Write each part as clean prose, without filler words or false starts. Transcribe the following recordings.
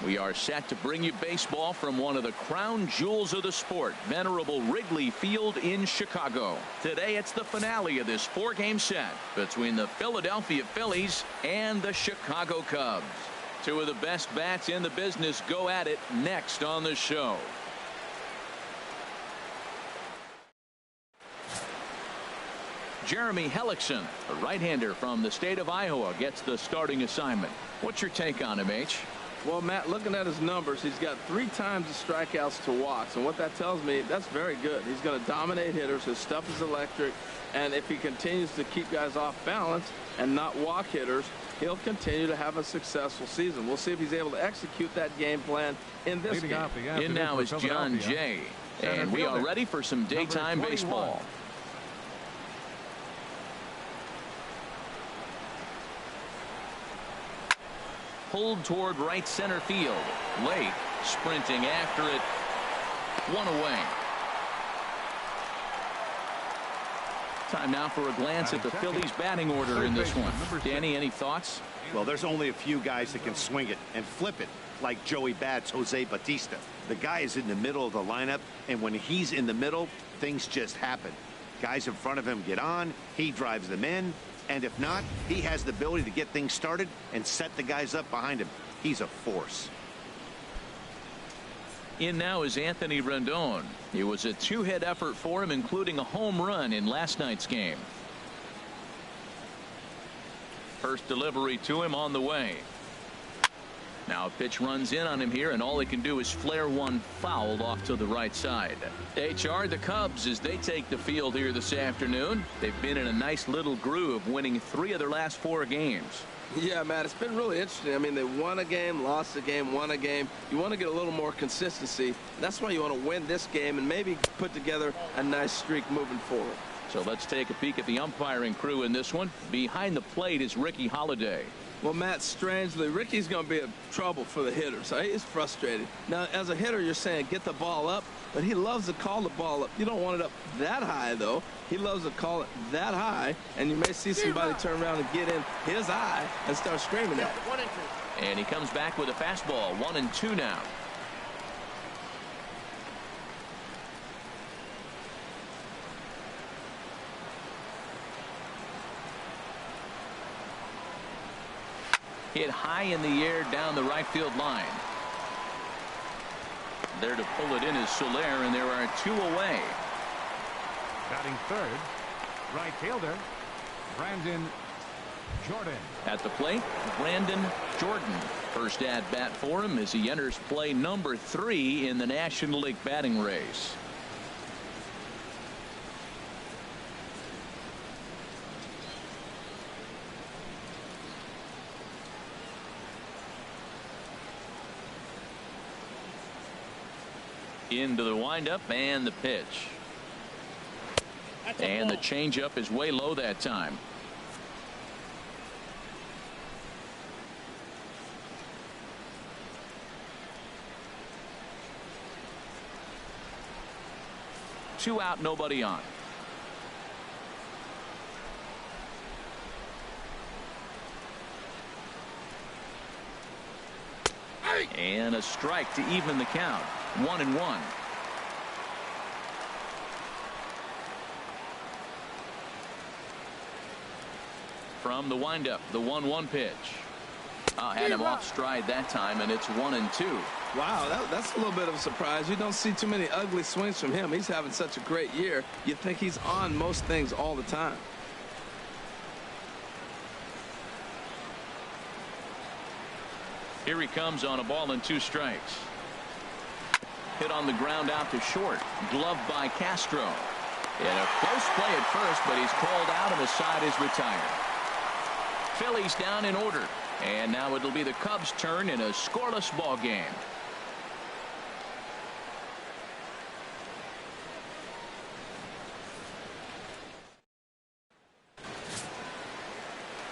We are set to bring you baseball from one of the crown jewels of the sport, venerable Wrigley Field in Chicago. Today it's the finale of this 4-game set between the Philadelphia Phillies and the Chicago Cubs. Two of the best bats in the business go at it next on the show. Jeremy Hellickson, a right-hander from the state of Iowa, gets the starting assignment. What's your take on him, H? Well, Matt, looking at his numbers, he's got 3 times the strikeouts to walks, and what that tells me, that's very good. He's going to dominate hitters. His stuff is electric, and if he continues to keep guys off balance and not walk hitters, he'll continue to have a successful season. We'll see if he's able to execute that game plan in this game. In now is John Jay, and we are ready for some daytime baseball. Pulled toward right center field. Late, sprinting after it. One away. Time now for a glance at the Phillies batting order in this one. Danny, any thoughts? Well, there's only a few guys that can swing it and flip it, like Joey Bats, Jose Bautista. The guy is in the middle of the lineup, and when he's in the middle, things just happen. Guys in front of him get on, he drives them in, and if not, he has the ability to get things started and set the guys up behind him. He's a force. In now is Anthony Rendon. It was a 2-hit effort for him, including a home run in last night's game. First delivery to him on the way. Now a pitch runs in on him here, and all he can do is flare one fouled off to the right side. HR, the Cubs, as they take the field here this afternoon. They've been in a nice little groove, winning 3 of their last 4 games. Yeah, Matt, it's been really interesting. I mean, they won a game, lost a game, won a game. You want to get a little more consistency. That's why you want to win this game and maybe put together a nice streak moving forward. So let's take a peek at the umpiring crew in this one. Behind the plate is Ricky Holiday. Well, Matt, strangely, Ricky's going to be in trouble for the hitter, so he's frustrated. Now, as a hitter, you're saying get the ball up, but he loves to call the ball up. You don't want it up that high, though. He loves to call it that high, and you may see somebody turn around and get in his eye and start screaming at him. And he comes back with a fastball, 1-2 now. Hit high in the air down the right field line. There to pull it in is Soler, and there are 2 away. Batting third, right fielder, Brandon Jordan. At the plate, Brandon Jordan. First at bat for him as he enters play number 3 in the National League batting race. Into the windup and the pitch. And the changeup is way low that time. Two out, nobody on. And a strike to even the count. 1-1. From the windup, the 1-1 pitch. Had him off stride that time, and it's 1-2. Wow, that's a little bit of a surprise. You don't see too many ugly swings from him. He's having such a great year. You think he's on most things all the time. Here he comes on a ball and 2 strikes. Hit on the ground out to short. Gloved by Castro. In a close play at first, but he's called out and the side is retired. Phillies down in order. And now it'll be the Cubs' turn in a scoreless ball game.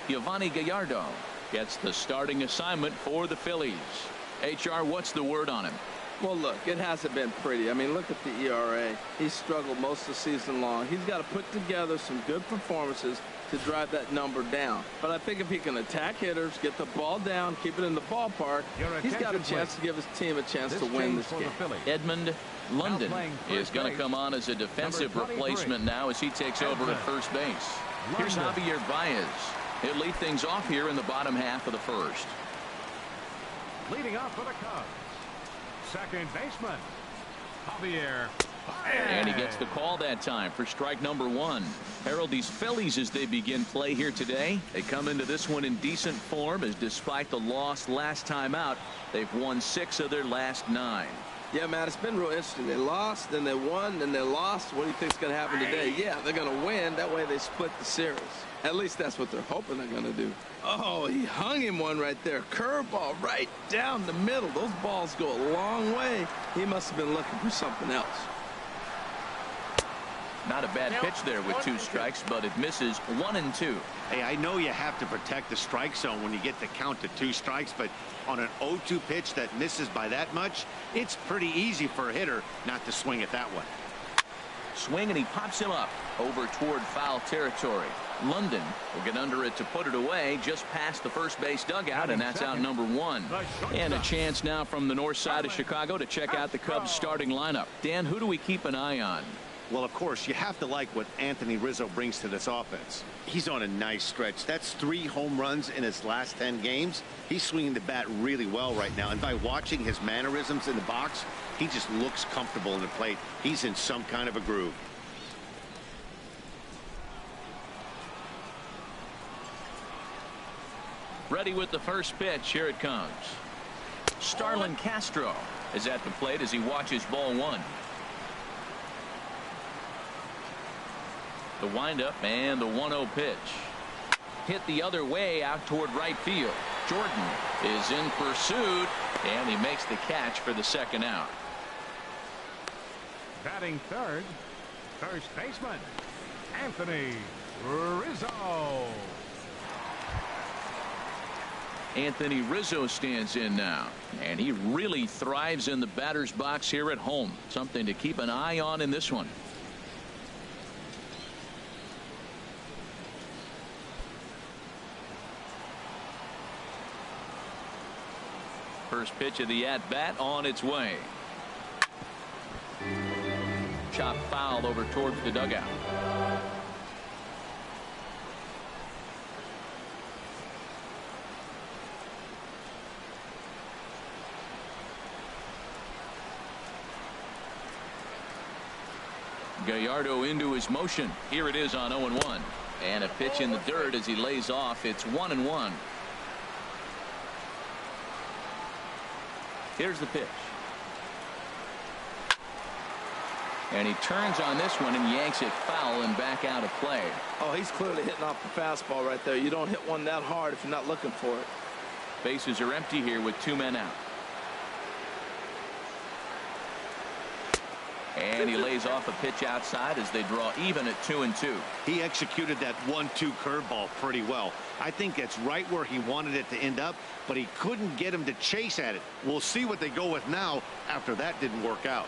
Giovanni Gallardo gets the starting assignment for the Phillies. HR, what's the word on him? Well, look, it hasn't been pretty. I mean, look at the ERA. He's struggled most of the season long. He's got to put together some good performances to drive that number down. But I think if he can attack hitters, get the ball down, keep it in the ballpark, he's got a chance to give his team a chance to win this game. Edmund London is going to come on as a defensive replacement now as he takes over at first base. Here's Javier Baez. He'll lead things off here in the bottom half of the first. Leading off for the Cubs, second baseman, Javier. And he gets the call that time for strike number 1. Harold, these Phillies, as they begin play here today, they come into this one in decent form, as despite the loss last time out, they've won 6 of their last 9. Yeah, Matt, it's been real interesting. They lost, then they won, then they lost. What do you think's going to happen today? Yeah, they're going to win. That way they split the series. At least that's what they're hoping they're going to do. Oh, he hung him one right there. Curveball right down the middle. Those balls go a long way. He must have been looking for something else. Not a bad pitch there with 2 strikes, but it misses 1 and 2. Hey, I know you have to protect the strike zone when you get the count to 2 strikes, but on an 0-2 pitch that misses by that much, it's pretty easy for a hitter not to swing at that one. Swing, and he pops him up over toward foul territory. London will get under it to put it away just past the first base dugout, and that's out number 1. And a chance now from the north side of Chicago to check out the Cubs starting lineup. Dan, who do we keep an eye on? Well, of course, you have to like what Anthony Rizzo brings to this offense. He's on a nice stretch. That's 3 home runs in his last 10 games. He's swinging the bat really well right now. And by watching his mannerisms in the box, he just looks comfortable in the plate. He's in some kind of a groove. Ready with the first pitch. Here it comes. Starlin Castro is at the plate as he watches ball 1. The windup and the 1-0 pitch. Hit the other way out toward right field. Jordan is in pursuit, and he makes the catch for the second out. Batting third, first baseman, Anthony Rizzo. Anthony Rizzo stands in now, and he really thrives in the batter's box here at home. Something to keep an eye on in this one. First pitch of the at-bat on its way. Chop foul over towards the dugout. Gallardo into his motion. Here it is on 0-1. And a pitch in the dirt as he lays off. It's 1-1. Here's the pitch. And he turns on this one and yanks it foul and back out of play. Oh, he's clearly hitting off the fastball right there. You don't hit one that hard if you're not looking for it. Bases are empty here with 2 men out. And he lays off a pitch outside as they draw even at 2-2. He executed that 1-2 curveball pretty well. I think that's right where he wanted it to end up, but he couldn't get him to chase at it. We'll see what they go with now after that didn't work out.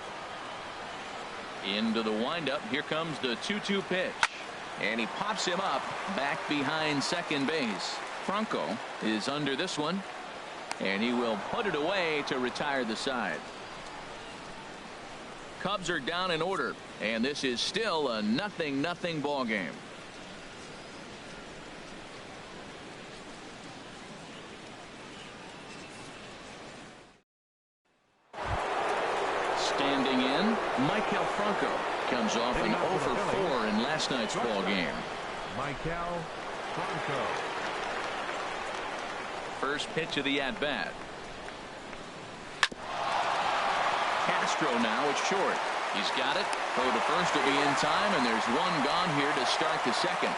Into the windup. Here comes the 2-2 pitch. And he pops him up back behind second base. Franco is under this one. And he will put it away to retire the side. Cubs are down in order, and this is still a 0-0 ball game. Standing in, Maikel Franco comes off an 0 for 4 in last night's ball game. Maikel Franco. First pitch of the at-bat. Castro now at short. He's got it. Throw to first will be in time, and there's one gone here to start the second.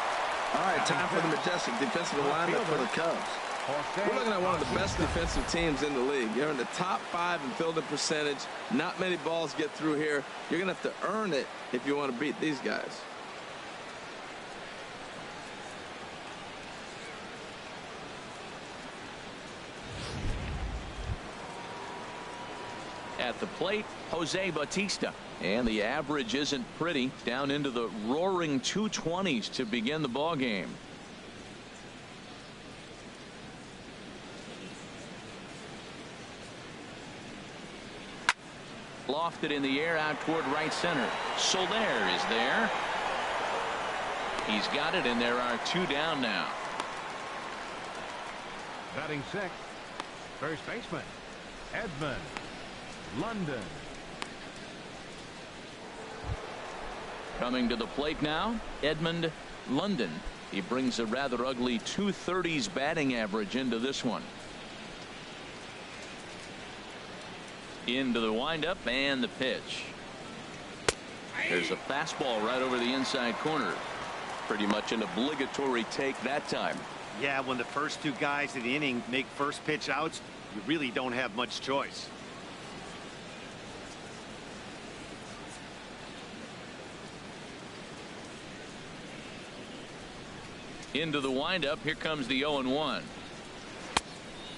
All right, time for the majestic defensive lineup for the Cubs. We're looking at one of the best defensive teams in the league. You're in the top 5 in fielding percentage. Not many balls get through here. You're going to have to earn it if you want to beat these guys. At the plate, Jose Bautista. And the average isn't pretty, down into the roaring 220s to begin the ball game. Lofted in the air out toward right center. Soler is there. He's got it, and there are 2 down now. Batting sixth, first baseman, Edmund London. Coming to the plate now, Edmund London. He brings a rather ugly 230s batting average into this one. Into the windup and the pitch. There's a fastball right over the inside corner. Pretty much an obligatory take that time. Yeah, when the first 2 guys in the inning make first pitch outs, you really don't have much choice. Into the windup. Here comes the 0-1.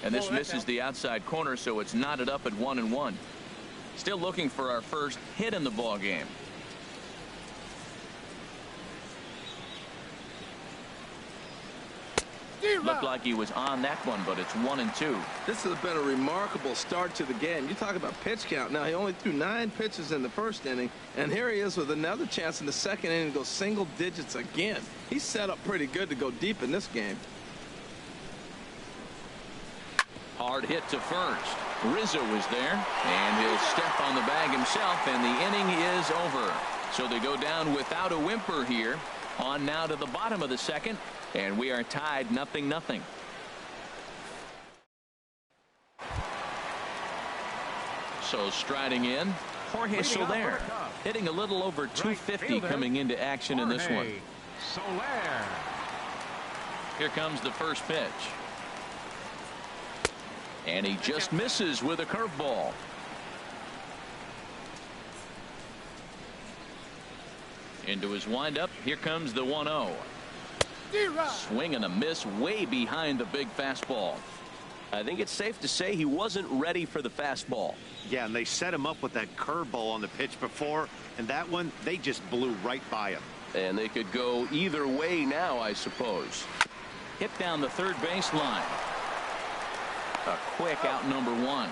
And this misses the outside corner, so it's knotted up at 1-1. Still looking for our first hit in the ball game. Looked like he was on that one, but it's 1-2. This has been a remarkable start to the game. You talk about pitch count. Now, he only threw 9 pitches in the first inning, and here he is with another chance in the second inning to go single digits again. He's set up pretty good to go deep in this game. Hard hit to first. Rizzo is there, and he'll step on the bag himself, and the inning is over. So they go down without a whimper here. On now to the bottom of the second, and we are tied 0-0. So striding in, Jorge Soler, hitting a little over 250 coming into action in this one. Soler. Here comes the first pitch. And he just misses with a curveball. Into his windup. Here comes the 1-0. Swing and a miss way behind the big fastball. I think it's safe to say he wasn't ready for the fastball. Yeah, and they set him up with that curveball on the pitch before, and that one, they just blew right by him. And they could go either way now, I suppose. Hit down the third base line. A quick out number 1.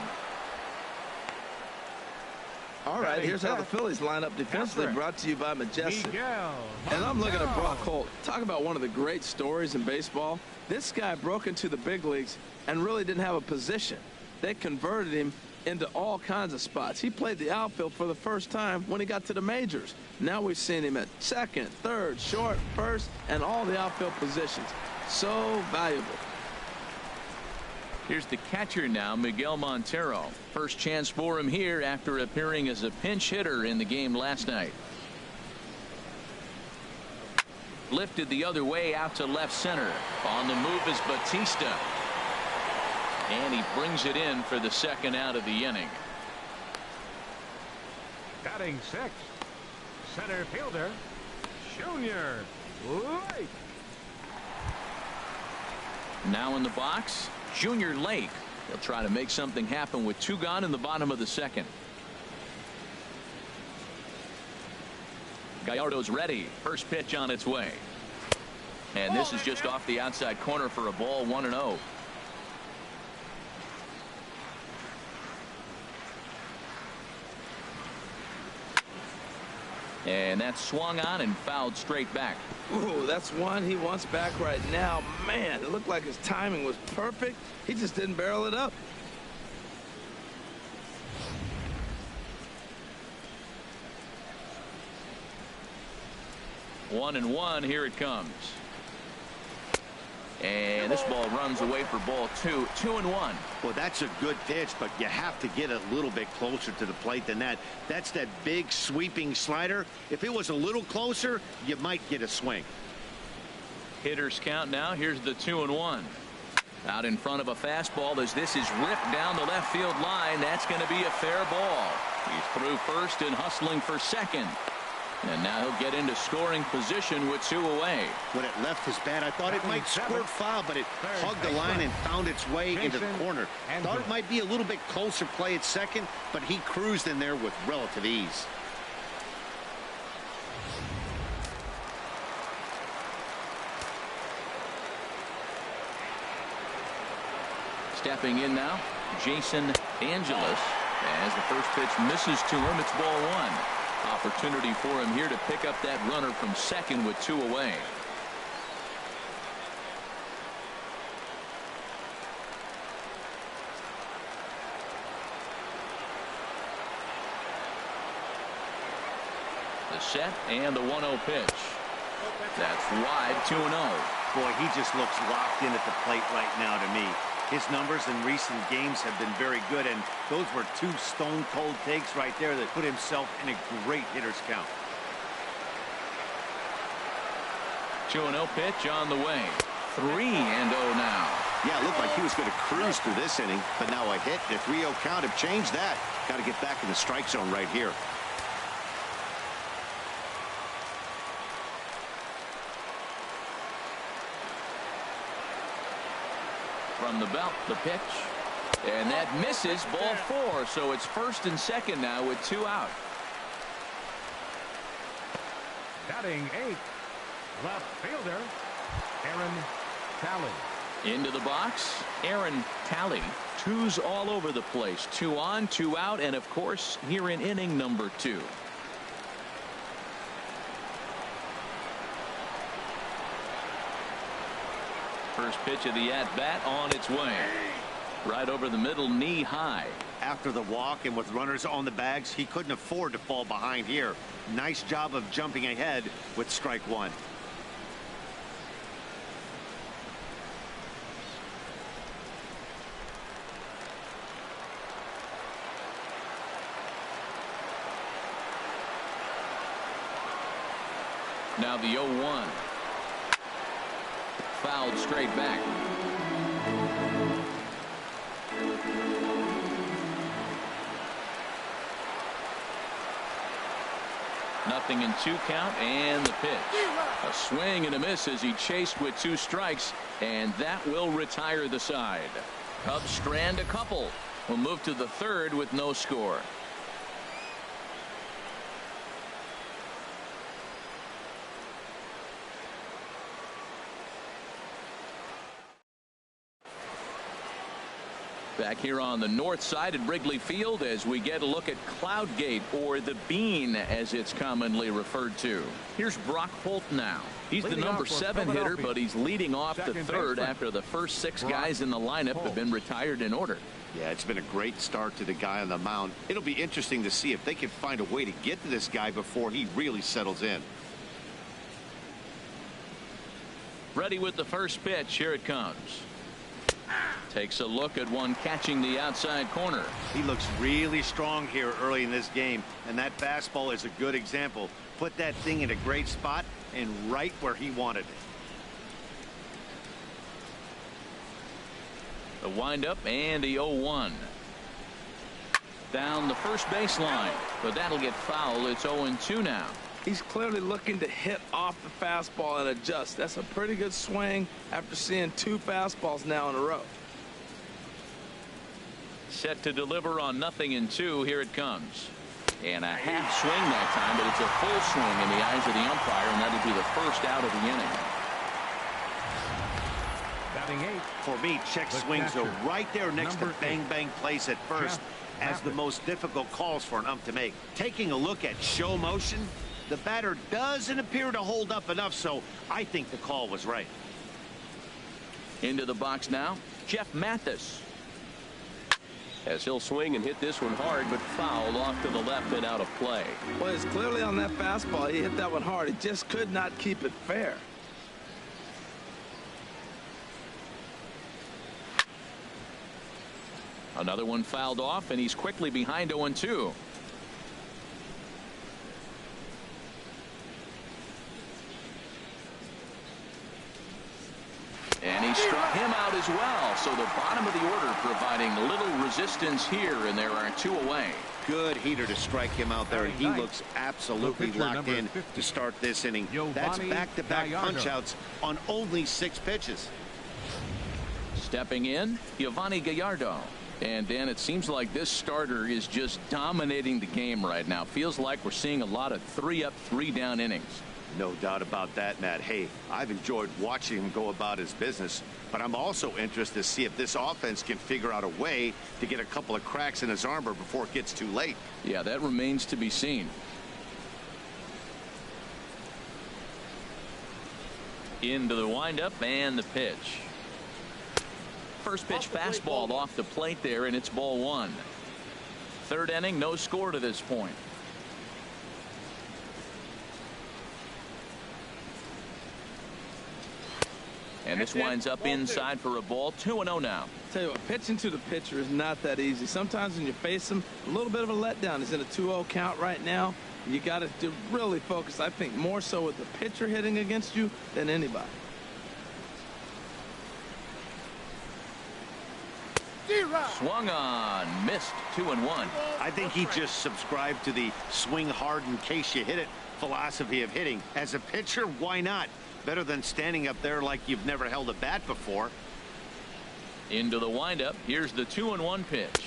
All right, here's how the Phillies line up defensively, brought to you by Majestic. And I'm looking at Brock Holt. Talk about one of the great stories in baseball. This guy broke into the big leagues and really didn't have a position. They converted him into all kinds of spots. He played the outfield for the first time when he got to the majors. Now we've seen him at second, third, short, first, and all the outfield positions. So valuable. Here's the catcher now, Miguel Montero. First chance for him here after appearing as a pinch hitter in the game last night. Lifted the other way out to left center. On the move is Bautista. And he brings it in for the second out of the inning. Batting sixth, center fielder, Junior Lake. Now in the box, Junior Lake. He'll try to make something happen with 2 gone in the bottom of the second. Gallardo's ready. First pitch on its way. And this is just off the outside corner for a ball, 1-0. And that's swung on and fouled straight back. Ooh, that's one he wants back right now. Man, it looked like his timing was perfect. He just didn't barrel it up. One and one. Here it comes. And this ball runs away for ball 2. 2-1. Well, that's a good pitch, but you have to get a little bit closer to the plate than that. That's that big sweeping slider. If it was a little closer, you might get a swing. Hitters count now. Here's the 2-1. Out in front of a fastball as this is ripped down the left field line. That's going to be a fair ball. He's through first and hustling for second. And now he'll get into scoring position with 2 away. When it left his bat, I thought it might squirt foul, but it hugged the line and found its way into the corner. Thought it might be a little bit closer play at second, but he cruised in there with relative ease. Stepping in now, Jason Angelis, as the first pitch misses to him. It's ball 1. Opportunity for him here to pick up that runner from second with 2 away. The set and the 1-0 pitch. That's wide, 2-0. Boy, he just looks locked in at the plate right now to me. His numbers in recent games have been very good, and those were 2 stone-cold takes right there that put himself in a great hitter's count. 2-0 pitch on the way. 3-0 now. Yeah, it looked like he was going to cruise through this inning, but now a hit and a 3-0 count have changed that. Got to get back in the strike zone right here. From the belt, the pitch. And that misses, ball 4. So it's first and second now with 2 out. Batting 8th, left fielder, Aaron Talley. Into the box, Aaron Talley. 2s all over the place. 2 on, 2 out, and of course, here in inning number 2. First pitch of the at-bat on its way. Right over the middle, knee high. After the walk and with runners on the bags, he couldn't afford to fall behind here. Nice job of jumping ahead with strike 1. Now the 0-1. Fouled straight back. Nothing in 2 count, and the pitch. A swing and a miss as he chased with 2 strikes, and that will retire the side. Cubs strand a couple. We'll move to the 3rd with no score. Back here on the north side at Wrigley Field as we get a look at Cloudgate, or the Bean as it's commonly referred to. Here's Brock Holt now. He's the number 7 hitter, but he's leading off the 3rd after the first 6 guys in the lineup have been retired in order. Yeah, it's been a great start to the guy on the mound. It'll be interesting to see if they can find a way to get to this guy before he really settles in. Ready with the first pitch. Here it comes. Takes a look at one catching the outside corner. He looks really strong here early in this game, and that fastball is a good example. Put that thing in a great spot and right where he wanted it. The windup and the 0-1. Down the first baseline, but that'll get foul. It's 0-2 now. He's clearly looking to hit off the fastball and adjust. That's a pretty good swing after seeing 2 fastballs now in a row. Set to deliver on 0-2. Here it comes. And a half swing that time, but it's a full swing in the eyes of the umpire, and that'll be the first out of the inning. Batting 8. For me, check swings are right there next to bang plays at first as the most difficult calls for an ump to make. Taking a look at show motion, the batter doesn't appear to hold up enough, so I think the call was right. Into the box now, Jeff Mathis. As he'll swing and hit this one hard, but fouled off to the left and out of play. Well, it's clearly on that fastball. He hit that one hard. He just could not keep it fair. Another one fouled off, and he's quickly behind 0-2. And he struck him out as well. So the bottom of the order providing little resistance here, and there are 2 away. good heater to strike him out there, and he looks absolutely locked in 50, to start this inning. That's back-to-back punch-outs on only 6 pitches. Stepping in, Giovanni Gallardo. And Dan, it seems like this starter is just dominating the game right now. Feels like we're seeing a lot of 3-up, 3-down innings. No doubt about that, Matt. Hey, I've enjoyed watching him go about his business, but I'm also interested to see if this offense can figure out a way to get a couple of cracks in his armor before it gets too late. Yeah, that remains to be seen. Into the windup and the pitch. First pitch fastball off the plate there, and it's ball 1. Third inning, no score to this point. And this winds up inside for a ball. 2-0 now. Tell you what, pitching to the pitcher is not that easy. Sometimes when you face him, a little bit of a letdown. He's in a 2-0 count right now. You got to really focus, I think, more so with the pitcher hitting against you than anybody. Swung on, missed. 2-1. I think he just subscribed to the swing hard in case you hit it philosophy of hitting. As a pitcher, why not? Better than standing up there like you've never held a bat before. Into the windup. Here's the 2-1 pitch.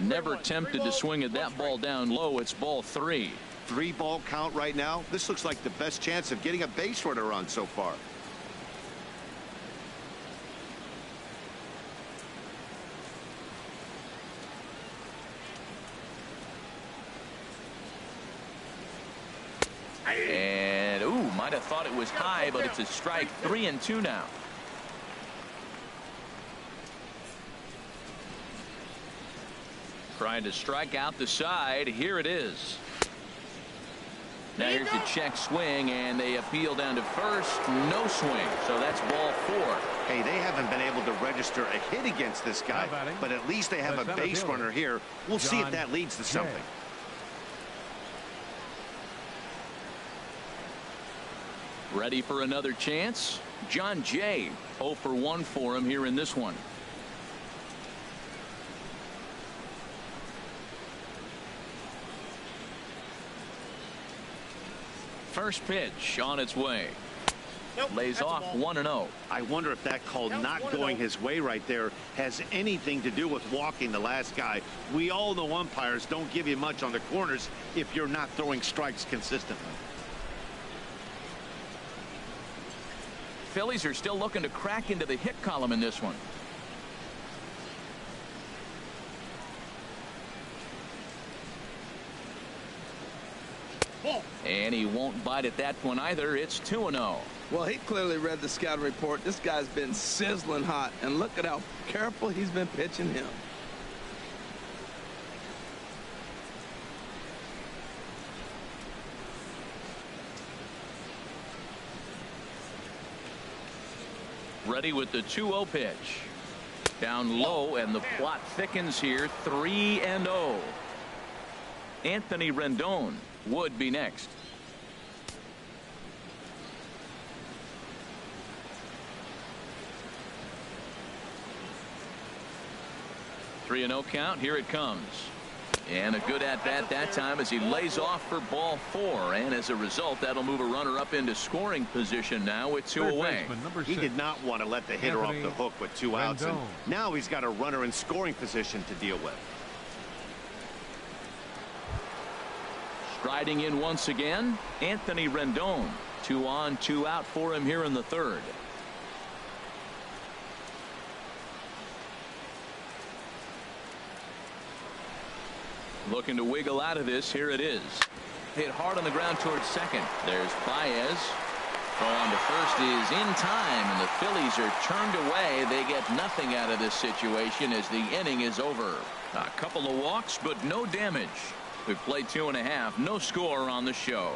Never tempted to swing at that ball down low. It's ball 3. 3-ball count right now. This looks like the best chance of getting a base runner on so far. And might have thought it was high, but it's a strike. 3-2 now. Trying to strike out the side. Here it is. Now here's the check swing, and they appeal down to first. No swing, so that's ball 4. Hey, they haven't been able to register a hit against this guy, but at least they have a base runner here. We'll see if that leads to something. Ready for another chance? John Jay, 0 for 1 for him here in this one. First pitch on its way. Lays off 1-0. I wonder if that call not going his way right there has anything to do with walking the last guy. We all know umpires don't give you much on the corners if you're not throwing strikes consistently. Phillies are still looking to crack into the hit column in this one. And he won't bite at that one either. It's 2-0. Well, he clearly read the scouting report. This guy's been sizzling hot, and look at how careful he's been pitching him. Ready with the 2-0 pitch. Down low, and the plot thickens here. 3-0. Anthony Rendon would be next. Three 3-0 count. Here it comes. And a good at bat that time as he lays off for ball 4. And as a result, that'll move a runner up into scoring position now with 2 away. He did not want to let the hitter off the hook with 2 outs. And now he's got a runner in scoring position to deal with. Striding in once again, Anthony Rendon. 2 on, 2 out for him here in the 3rd. Looking to wiggle out of this. Here it is. Hit hard on the ground towards second. There's Baez. Throw on to first is in time, and the Phillies are turned away. They get nothing out of this situation as the inning is over. A couple of walks, but no damage. We've played 2.5. No score on the show.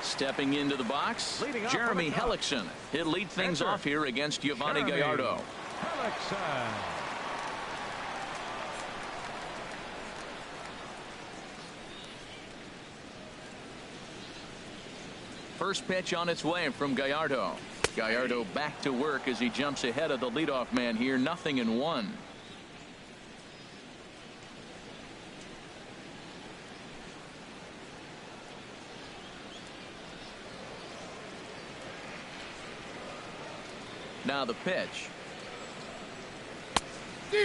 Stepping into the box, Jeremy Hellickson. He'll lead things off here against Giovanni Gallardo. First pitch on its way from Gallardo. Gallardo back to work as he jumps ahead of the leadoff man here. 0-1. Now the pitch.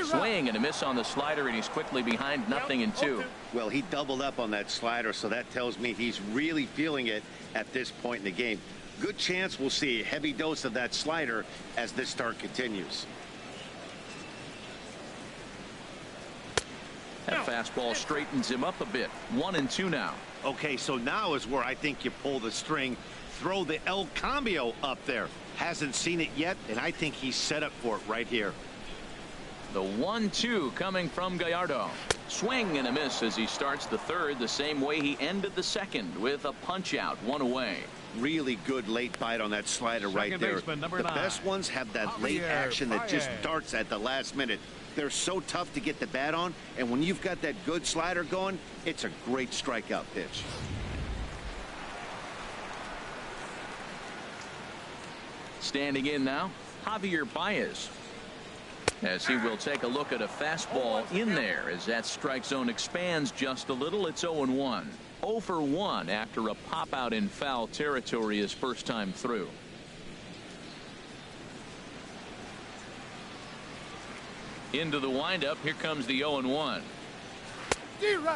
Swing and a miss on the slider, and he's quickly behind 0-2. Well, he doubled up on that slider, so that tells me he's really feeling it at this point in the game. Good chance we'll see a heavy dose of that slider as this start continues. That fastball straightens him up a bit. 1-2 now. Okay, so now is where I think you pull the string. Throw the El Cambio up there. Hasn't seen it yet, and I think he's set up for it right here. The 1-2 coming from Gallardo. Swing and a miss as he starts the third the same way he ended the second, with a punch out, 1 away. Really good late bite on that slider right there. The best ones have that late action that just darts at the last minute. They're so tough to get the bat on, and when you've got that good slider going, it's a great strikeout pitch. Standing in now, Javier Baez, as he will take a look at a fastball in there as that strike zone expands just a little. It's 0-1. 0 for 1 after a pop out in foul territory his first time through. Into the windup. Here comes the 0-1.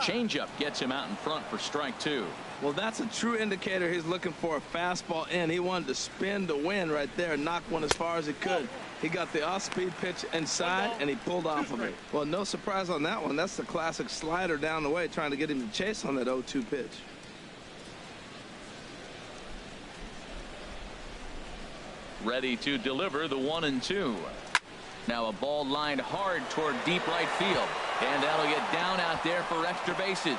Changeup gets him out in front for strike 2. Well, that's a true indicator he's looking for a fastball in. He wanted to spin the wind right there and knock one as far as he could. He got the off-speed pitch inside, and he pulled off of it. Well, no surprise on that one. That's the classic slider down the way, trying to get him to chase on that 0-2 pitch. Ready to deliver the 1-2. Now a ball lined hard toward deep right field, and that'll get down out there for extra bases.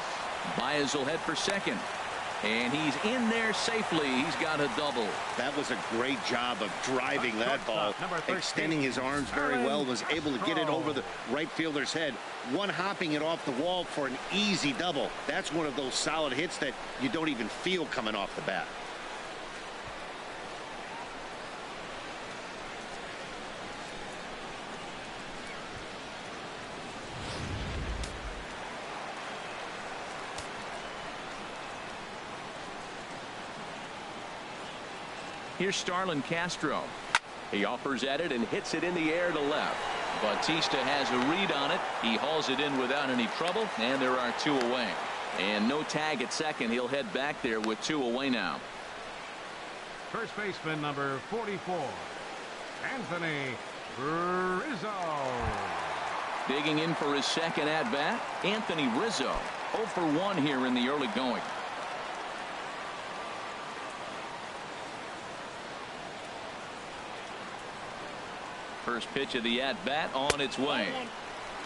Baez will head for second, and he's in there safely. He's got a double. That was a great job of driving that ball, extending his arms very well, was able to get it over the right fielder's head, one-hopping it off the wall for an easy double. That's one of those solid hits that you don't even feel coming off the bat. Here's Starlin Castro. He offers at it and hits it in the air to left. Bautista has a read on it. He hauls it in without any trouble, and there are 2 away. And no tag at second. He'll head back there with 2 away now. First baseman number 44, Anthony Rizzo. Digging in for his second at bat, Anthony Rizzo. 0 for 1 here in the early going. First pitch of the at-bat on its way.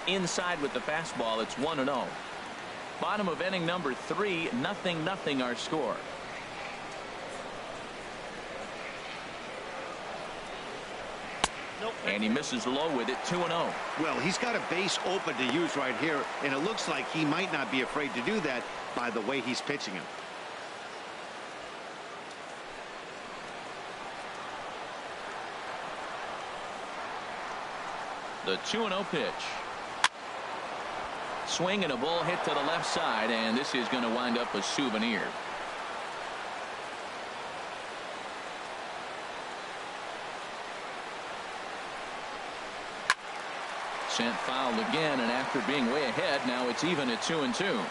Inside with the fastball. It's 1-0. Bottom of inning number 3. 0-0 our score. And he misses low with it. 2-0. Well, he's got a base open to use right here, and it looks like he might not be afraid to do that by the way he's pitching him. The 2-0 pitch. Swing and a ball hit to the left side, and this is going to wind up a souvenir. Sent foul again, and after being way ahead, now it's even at 2-2.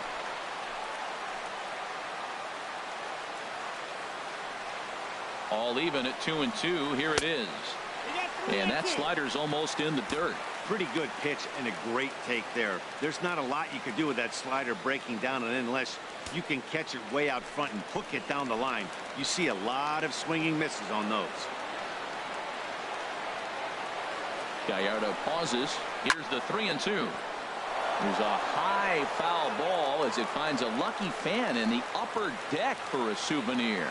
All even at 2-2. Here it is. And that slider's almost in the dirt. Pretty good pitch and a great take there. There's not a lot you could do with that slider breaking down, and unless you can catch it way out front and hook it down the line, you see a lot of swinging misses on those. Gallardo pauses. Here's the 3-2. There's a high foul ball as it finds a lucky fan in the upper deck for a souvenir.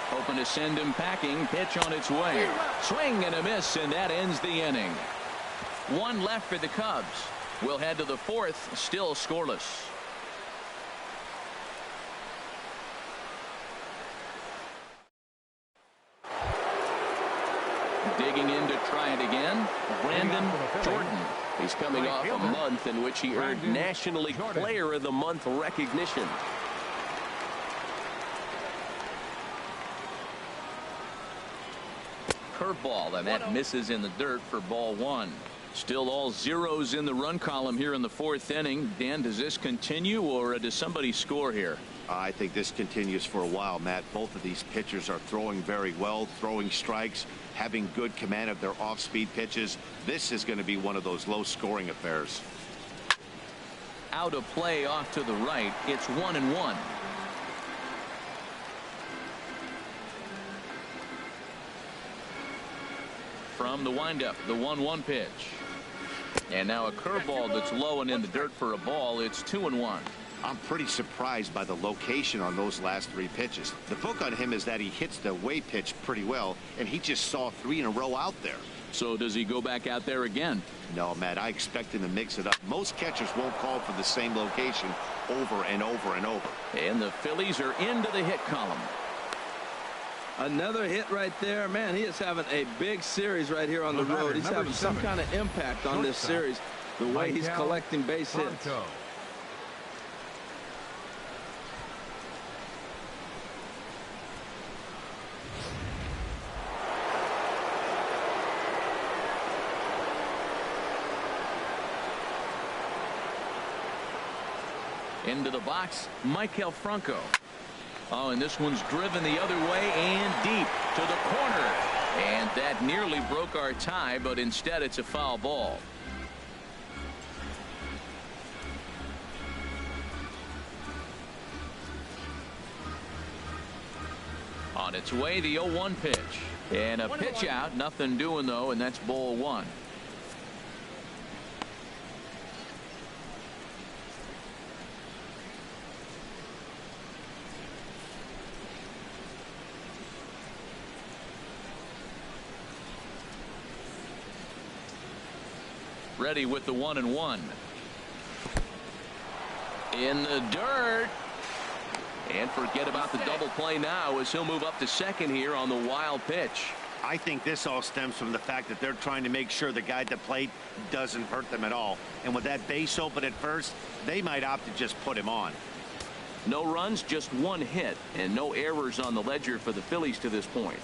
Hoping to send him packing. Pitch on its way. Swing and a miss, and that ends the inning. 1 left for the Cubs. We'll head to the 4th, still scoreless. try it again. Brandon Jordan. He's coming off a month in which he earned National League Player of the Month recognition. Curveball, and that misses in the dirt for ball one. Still all zeros in the run column here in the fourth inning. Dan, does this continue, or does somebody score here? I think this continues for a while, Matt. Both of these pitchers are throwing very well, throwing strikes, having good command of their off-speed pitches. This is going to be one of those low-scoring affairs. Out of play off to the right. It's 1-1. From the windup, the 1-1 pitch. And now a curveball that's low and in the dirt for a ball. It's 2-1. I'm pretty surprised by the location on those last three pitches. The book on him is that he hits the away pitch pretty well, and he just saw 3 in a row out there. So does he go back out there again? No, Matt, I expect him to mix it up. Most catchers won't call for the same location over and over and over. And the Phillies are into the hit column. Another hit right there. Man, he is having a big series right here on the road. He's having some kind of impact on this series, the way he's collecting base hits. Into the box, Michael Franco. Oh, and this one's driven the other way and deep to the corner. And that nearly broke our tie, but instead it's a foul ball. On its way, the 0-1 pitch. And a pitch out, nothing doing though, and that's ball one. Ready with the 1-1. In the dirt. And forget about the double play now as he'll move up to second here on the wild pitch. I think this all stems from the fact that they're trying to make sure the guy at the plate doesn't hurt them at all. And with that base open at first, they might opt to just put him on. No runs, just one hit, and no errors on the ledger for the Phillies to this point.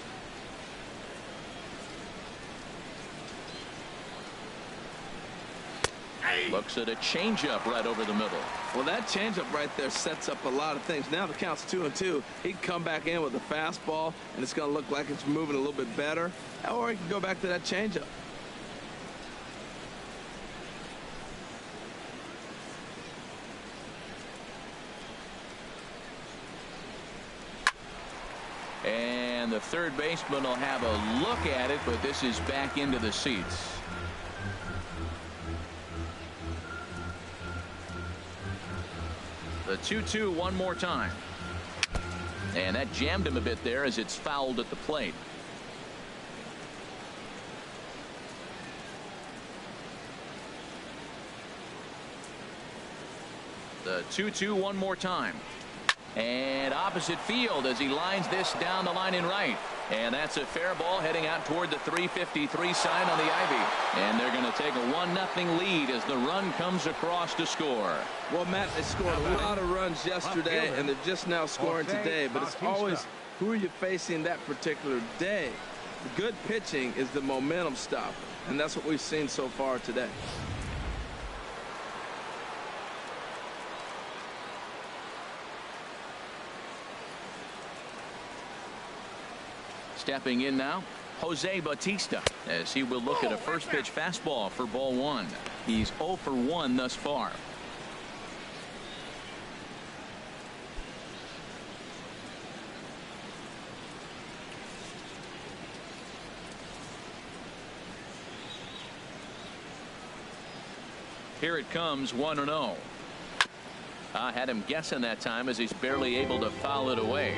Looks at a changeup right over the middle. Well, that changeup right there sets up a lot of things. Now the count's 2-2. He can come back in with a fastball, and it's going to look like it's moving a little bit better. Or he can go back to that changeup. And the third baseman will have a look at it, but this is back into the seats. The 2-2 one more time. And that jammed him a bit there as it's fouled at the plate. The 2-2 one more time. And opposite field as he lines this down the line in right. And that's a fair ball heading out toward the 353 sign on the ivy. And they're going to take a 1-0 lead as the run comes across to score. Well, Matt, they scored a lot of runs yesterday, and they're just now scoring today. But it's always who are you facing that particular day. The good pitching is the momentum stopper, and that's what we've seen so far today. Stepping in now, Jose Bautista, as he will look at a first pitch fastball for ball one. He's 0 for 1 thus far. Here it comes, 1-0. I had him guessing that time as he's barely able to foul it away.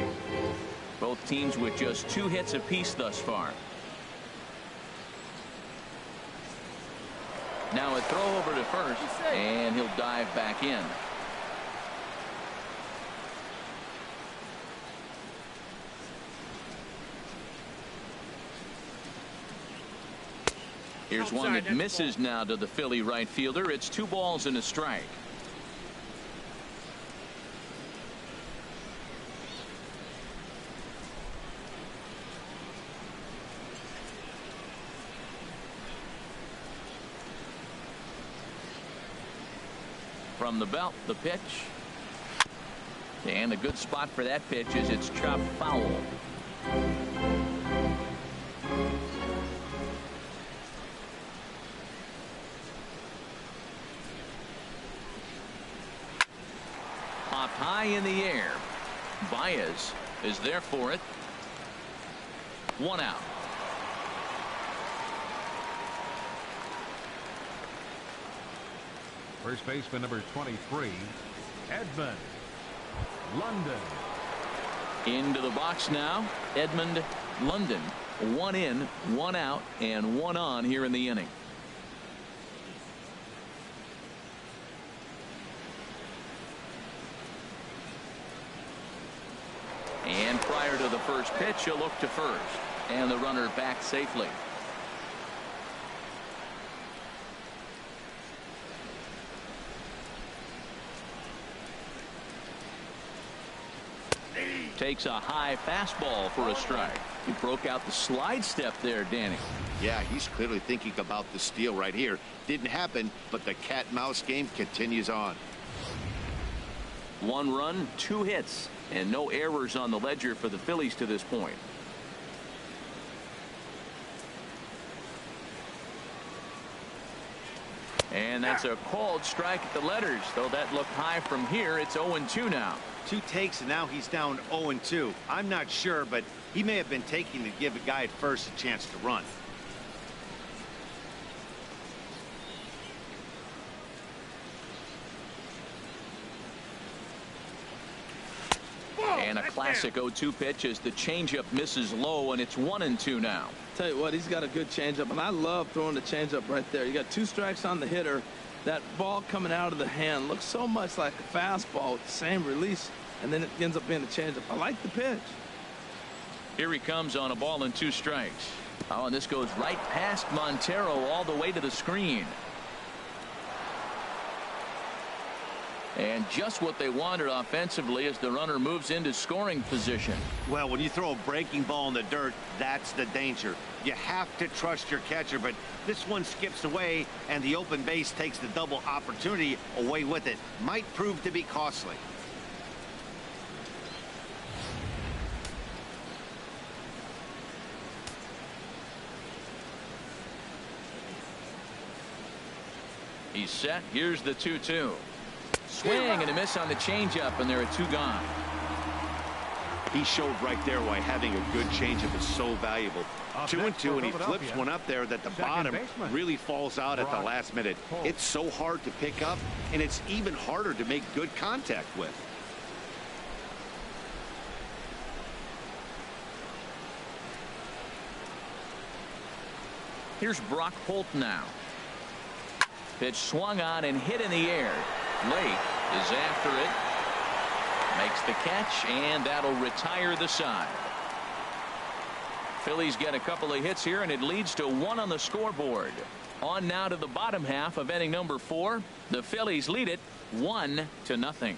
Both teams with just 2 hits apiece thus far. Now a throw over to first, and he'll dive back in. Here's one that misses now to the Philly right fielder. It's 2 balls and a strike. From the belt, the pitch. And a good spot for that pitch is it's chopped foul. Popped high in the air. Baez is there for it. 1 out. First baseman number 23, Edmund London. Into the box now, Edmund London. 1 in, 1 out, and 1 on here in the inning. And prior to the first pitch, he'll look to first. And the runner back safely. Takes a high fastball for a strike. He broke out the slide step there, Danny. Yeah, he's clearly thinking about the steal right here. Didn't happen, but the cat-mouse game continues on. 1 run, 2 hits, and no errors on the ledger for the Phillies to this point. And that's a called strike at the letters, though that looked high from here. It's 0-2 now. 2 takes, and now he's down 0-2. I'm not sure, but he may have been taking to give a guy at first a chance to run. And a classic 0-2 pitch as the changeup misses low, and it's 1-2 now. Tell you what, he's got a good changeup, and I love throwing the changeup right there. You got 2 strikes on the hitter. That ball coming out of the hand looks so much like a fastball with the same release, and then it ends up being a changeup. I like the pitch. Here he comes on a ball and 2 strikes. Oh, and this goes right past Montero all the way to the screen. And just what they wanted offensively as the runner moves into scoring position. Well, when you throw a breaking ball in the dirt, that's the danger. You have to trust your catcher, but this one skips away, and the open base takes the double opportunity away with it. Might prove to be costly. He's set. Here's the 2-2. Swing and a miss on the changeup, and there are 2 gone. He showed right there why having a good changeup is so valuable. 2-2, and he flips one up there that the bottom really falls out at the last minute. It's so hard to pick up, and it's even harder to make good contact with. Here's Brock Holt now. Pitch swung on and hit in the air. Lake is after it. Makes the catch, and that'll retire the side. Phillies get a couple of hits here, and it leads to 1 on the scoreboard. On now to the bottom half of inning number 4. The Phillies lead it 1-0.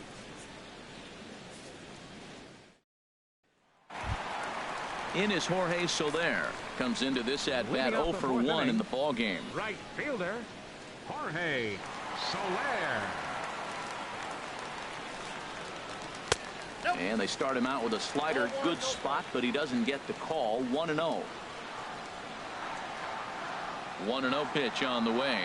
In is Jorge Soler. Comes into this at bat 0 for 1 in the ball game. Right fielder, Jorge Soler. And they start him out with a slider. Good spot, but he doesn't get the call. 1-0. 1-0 pitch on the way.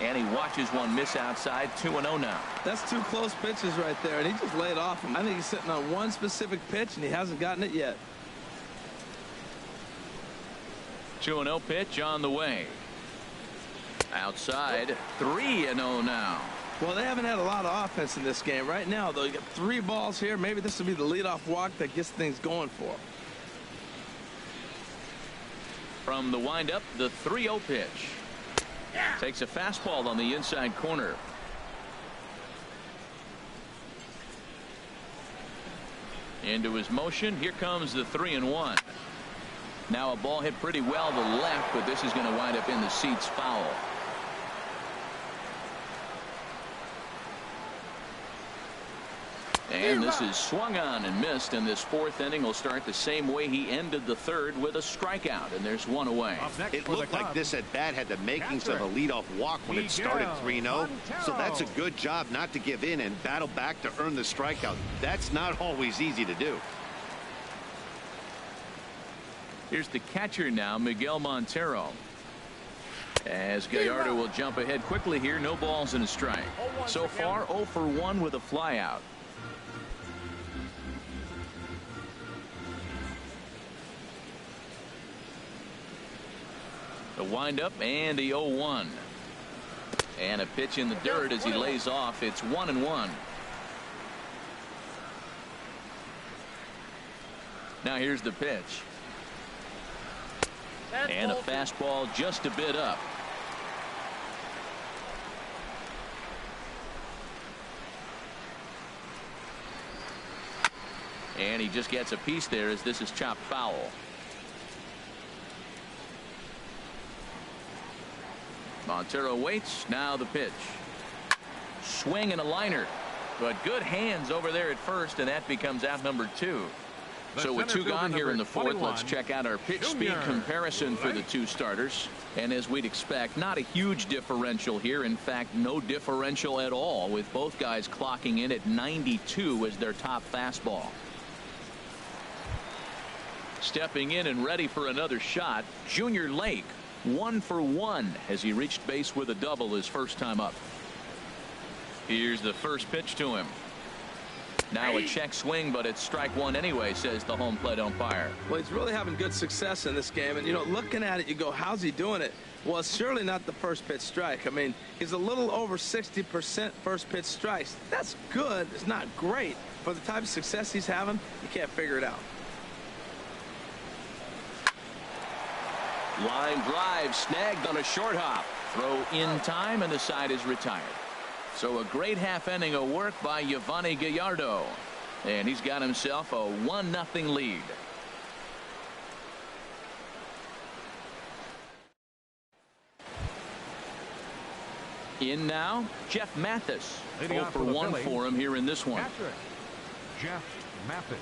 And he watches one miss outside. 2-0 now. That's 2 close pitches right there, and he just laid off him. I think he's sitting on one specific pitch, and he hasn't gotten it yet. 2-0 pitch on the way. Outside. 3-0 now. Well, they haven't had a lot of offense in this game. Right now, though, you got 3 balls here. Maybe this will be the leadoff walk that gets things going for him. From the windup, the 3-0 pitch. Takes a fastball on the inside corner. Into his motion. Here comes the 3-1. Now a ball hit pretty well to the left, but this is going to wind up in the seats foul. And this is swung on and missed, and this fourth inning will start the same way he ended the third, with a strikeout, and there's one away. It looked like this at bat had the makings of a leadoff walk when it started 3-0. So that's a good job not to give in and battle back to earn the strikeout. That's not always easy to do. Here's the catcher now, Miguel Montero. As Gallardo will jump ahead quickly here, no balls and a strike. So far 0 for 1 with a flyout. The windup and the 0-1. And a pitch in the dirt as he lays off. It's 1-1. Now here's the pitch. And a fastball just a bit up. And he just gets a piece there as this is chopped foul. Montero waits. Now the pitch. Swing and a liner. But good hands over there at first, and that becomes out number 2. So with 2 gone here in the fourth, let's check out our pitch speed comparison for the 2 starters. And as we'd expect, not a huge differential here. In fact, no differential at all, with both guys clocking in at 92 as their top fastball. Stepping in and ready for another shot, Junior Lake. 1 for 1 as he reached base with a double his first time up. Here's the first pitch to him. Now a check swing, but it's strike 1 anyway, says the home plate umpire. Well, he's really having good success in this game. And, you know, looking at it, you go, how's he doing it? Well, it's surely not the first pitch strike. I mean, he's a little over 60% first pitch strikes. That's good. It's not great. For the type of success he's having, you can't figure it out. Line drive snagged on a short hop. Throw in time, and the side is retired. So a great half inning of work by Yovani Gallardo. And he's got himself a 1-0 lead. In now, Jeff Mathis. 0 for 1 for him here in this one. Jeff Mathis.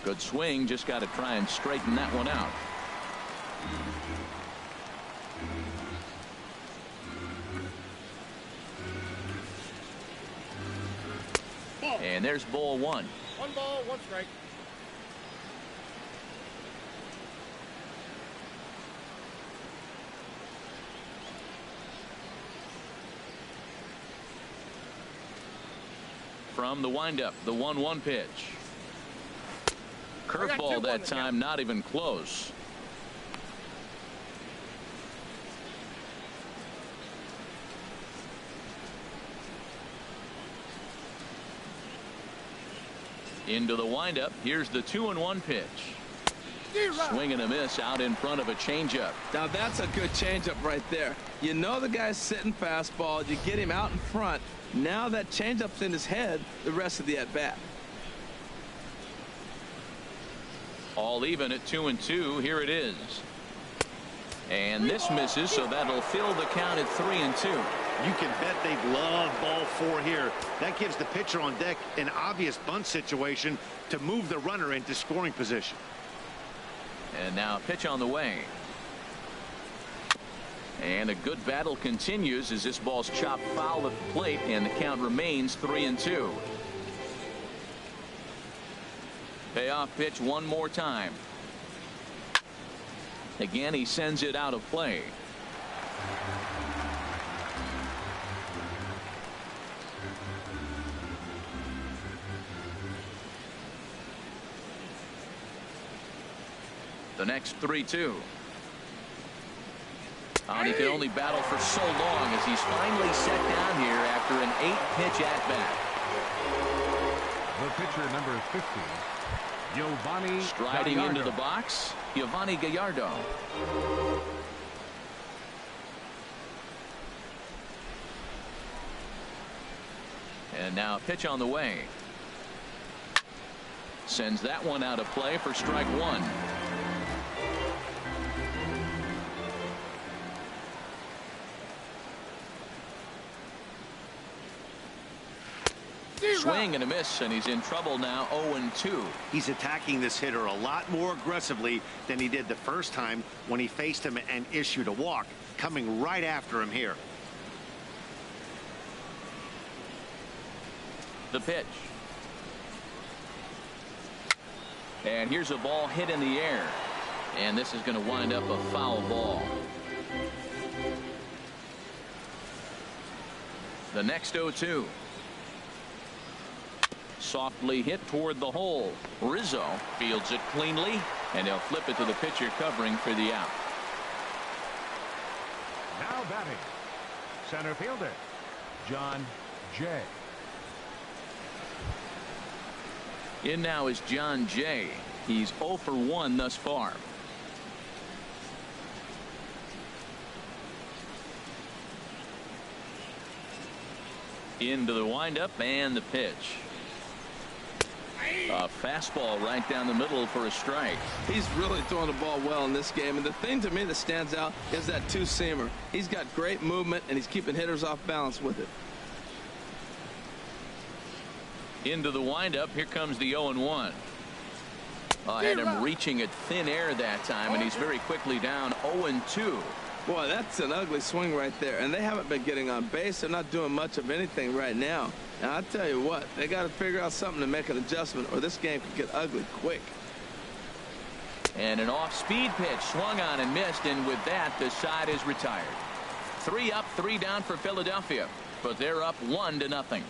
Good swing, just got to try and straighten that one out. And there's ball 1. 1 ball, 1 strike. From the windup, the 1-1 pitch. Curveball that time, not even close. Into the windup. Here's the 2-1 pitch. Swing and a miss out in front of a changeup. Now that's a good changeup right there. You know the guy's sitting fastball. You get him out in front. Now that changeup's in his head the rest of the at-bat. All even at 2-2. Here it is. And this misses, so that'll fill the count at 3-2. You can bet they love ball 4 here. That gives the pitcher on deck an obvious bunt situation to move the runner into scoring position. And now a pitch on the way. And a good battle continues as this ball's chopped foul at the plate, and the count remains 3-2. Payoff pitch one more time. Again, he sends it out of play. The next 3-2. And he can only battle for so long as he's finally set down here after an 8-pitch at-bat. The pitcher, number 50, Yovani Striding Gallardo. into the box, Yovani Gallardo. And now a pitch on the way. Sends that one out of play for strike one. Swing and a miss, and he's in trouble now. 0-2. He's attacking this hitter a lot more aggressively than he did the first time when he faced him and issued a walk, coming right after him here. The pitch. And here's a ball hit in the air. And this is going to wind up a foul ball. The next 0-2. Softly hit toward the hole. Rizzo fields it cleanly, and he'll flip it to the pitcher covering for the out. Now batting, center fielder, John Jay. In now is John Jay. He's 0 for 1 thus far. Into the windup and the pitch. A fastball right down the middle for a strike. He's really throwing the ball well in this game, and the thing to me that stands out is that two-seamer. He's got great movement, and he's keeping hitters off balance with it. Into the windup. Here comes the 0-1. I had him reaching at thin air that time, and he's very quickly down 0-2. Boy, that's an ugly swing right there, and they haven't been getting on base. They're not doing much of anything right now. And I'll tell you what, they got to figure out something to make an adjustment, or this game could get ugly quick. And an off-speed pitch swung on and missed, and with that, the side is retired. 3 up, 3 down for Philadelphia, but they're up 1-0.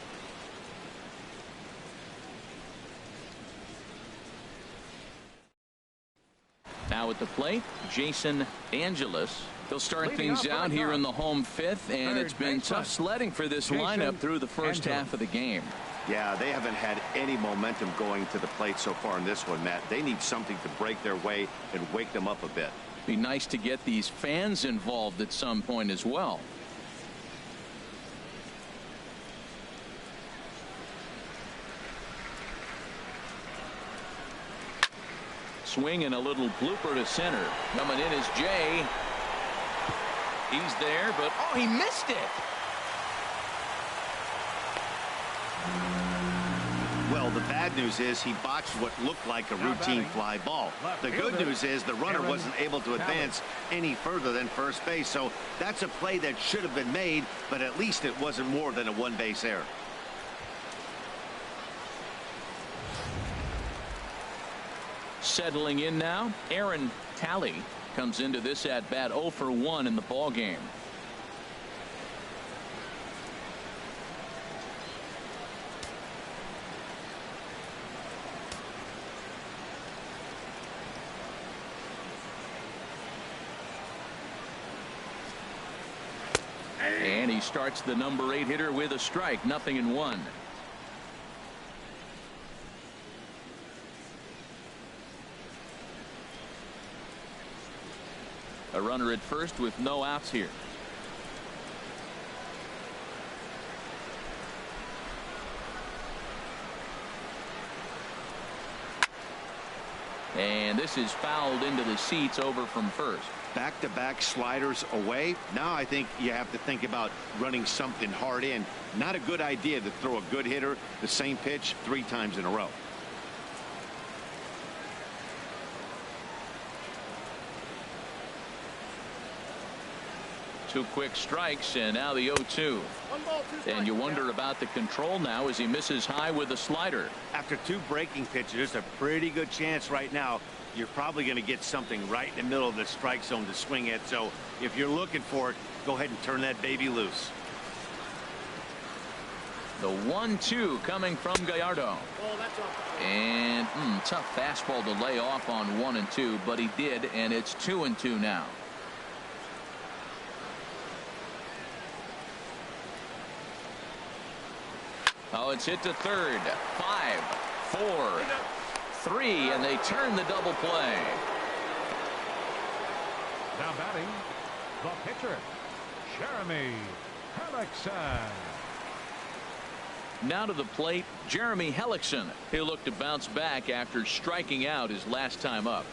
Now at the plate, Jason Angelis. He'll start things out here in the home 5th, and it's been tough sledding for this lineup through the first half of the game. Yeah, they haven't had any momentum going to the plate so far in this one, Matt. They need something to break their way and wake them up a bit. Be nice to get these fans involved at some point as well. Swing and a little blooper to center. Coming in is Jay. He's there, but oh, he missed it. Well, the bad news is he botched what looked like a routine fly ball. The good news is the runner wasn't able to advance any further than first base. So that's a play that should have been made, but at least it wasn't more than a one-base error. Settling in now, Aaron Talley comes into this at bat 0 for 1 in the ball game. And he starts the number 8 hitter with a strike, 0-1. A runner at first with no outs here. And this is fouled into the seats over from first. Back-to-back sliders away. Now I think you have to think about running something hard in. Not a good idea to throw a good hitter the same pitch 3 times in a row. Two quick strikes, and now the 0-2. And you wonder about the control now as he misses high with a slider. After 2 breaking pitches, there's a pretty good chance right now you're probably going to get something right in the middle of the strike zone to swing at. So if you're looking for it, go ahead and turn that baby loose. The 1-2 coming from Gallardo. And tough fastball to lay off on 1 and 2, but he did, and it's 2-2 now. Oh, it's hit to third. 5, 4, 3, and they turn the double play. Now batting, the pitcher, Jeremy Hellickson. Now to the plate, Jeremy Hellickson. He'll look to bounce back after striking out his last time up.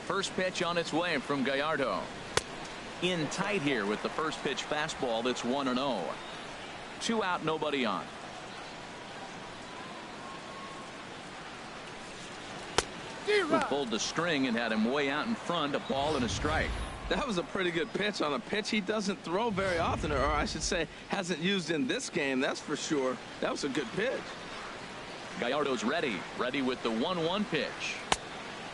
First pitch on its way from Gallardo. In tight here with the first pitch fastball. That's 1-0. 2 out, nobody on. Who pulled the string and had him way out in front. A ball and a strike. That was a pretty good pitch on a pitch he doesn't throw very often, or I should say hasn't used in this game, that's for sure. That was a good pitch. Gallardo's ready with the 1-1 pitch.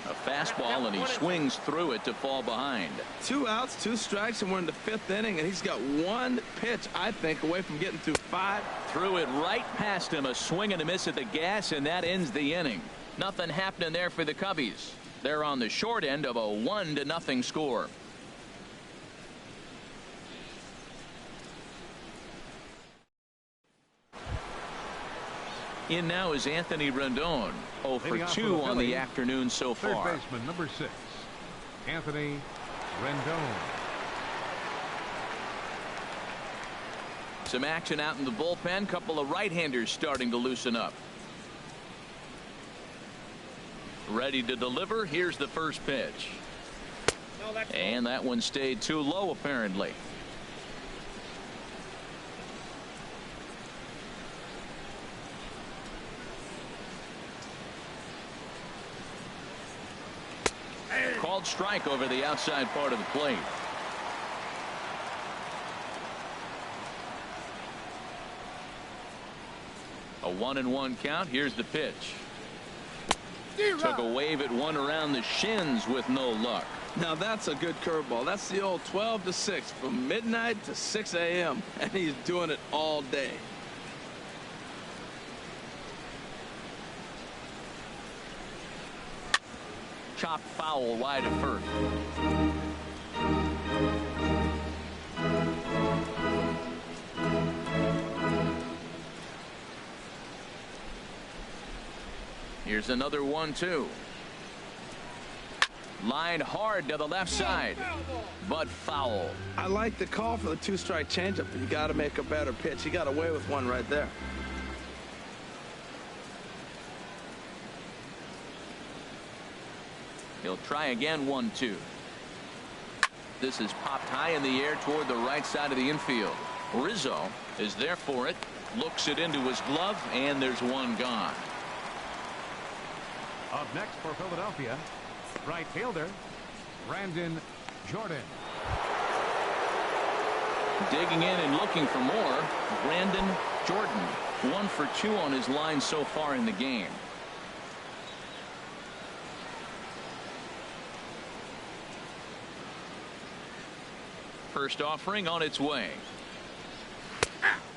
A fastball, and he swings through it to fall behind. 2 outs, 2 strikes, and we're in the 5th inning, and he's got 1 pitch, I think, away from getting through 5. Threw it right past him. A swing and a miss at the gas, and that ends the inning. Nothing happening there for the Cubbies. They're on the short end of a 1-0 score. In now is Anthony Rendon. 0 for 2 on the afternoon so far. Third baseman, number 6, Anthony Rendon. Some action out in the bullpen. Couple of right-handers starting to loosen up. Ready to deliver. Here's the first pitch. And that one stayed too low, apparently. Called strike over the outside part of the plate. A 1-1 count. Here's the pitch. Took a wave at one around the shins with no luck. Now that's a good curveball. That's the old 12 to 6 from midnight to 6 a.m. and he's doing it all day. Chopped foul wide of first. Here's another 1-2. Line hard to the left side, but foul. I like the call for the 2-strike changeup, but you got to make a better pitch. He got away with one right there. He'll try again. 1-2. This is popped high in the air toward the right side of the infield. Rizzo is there for it. Looks it into his glove, and there's one gone. Up next for Philadelphia, right fielder Brandon Jordan. Digging in and looking for more. Brandon Jordan. 1 for 2 on his line so far in the game. First offering on its way.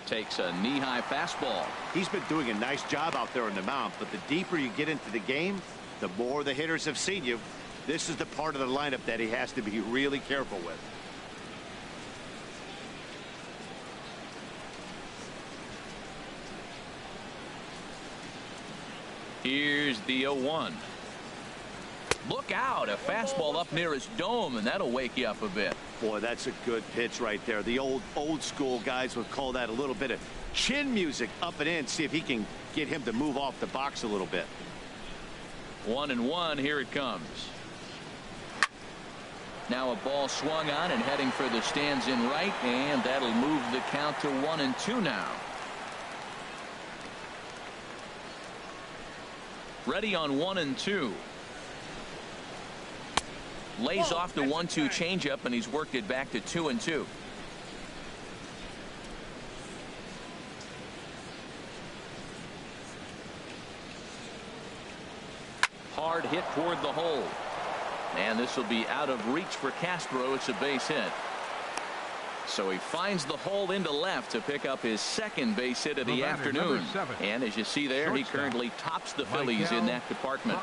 Takes a knee-high fastball. He's been doing a nice job out there on the mound, but the deeper you get into the game, the more the hitters have seen you. This is the part of the lineup that he has to be really careful with. Here's the 0-1. Look out, a fastball up near his dome, and that'll wake you up a bit. Boy, that's a good pitch right there. The old school guys would call that a little bit of chin music up and in. See if he can get him to move off the box a little bit. 1-1. Here it comes. Now a ball swung on and heading for the stands in right, and that'll move the count to 1-2 now. Ready on 1-2. Lays off the 1-2 changeup, and he's worked it back to 2-2. Hard hit toward the hole. And this will be out of reach for Castro. It's a base hit. So he finds the hole into left to pick up his second base hit of the afternoon. And as you see there, he currently tops the Phillies in that department.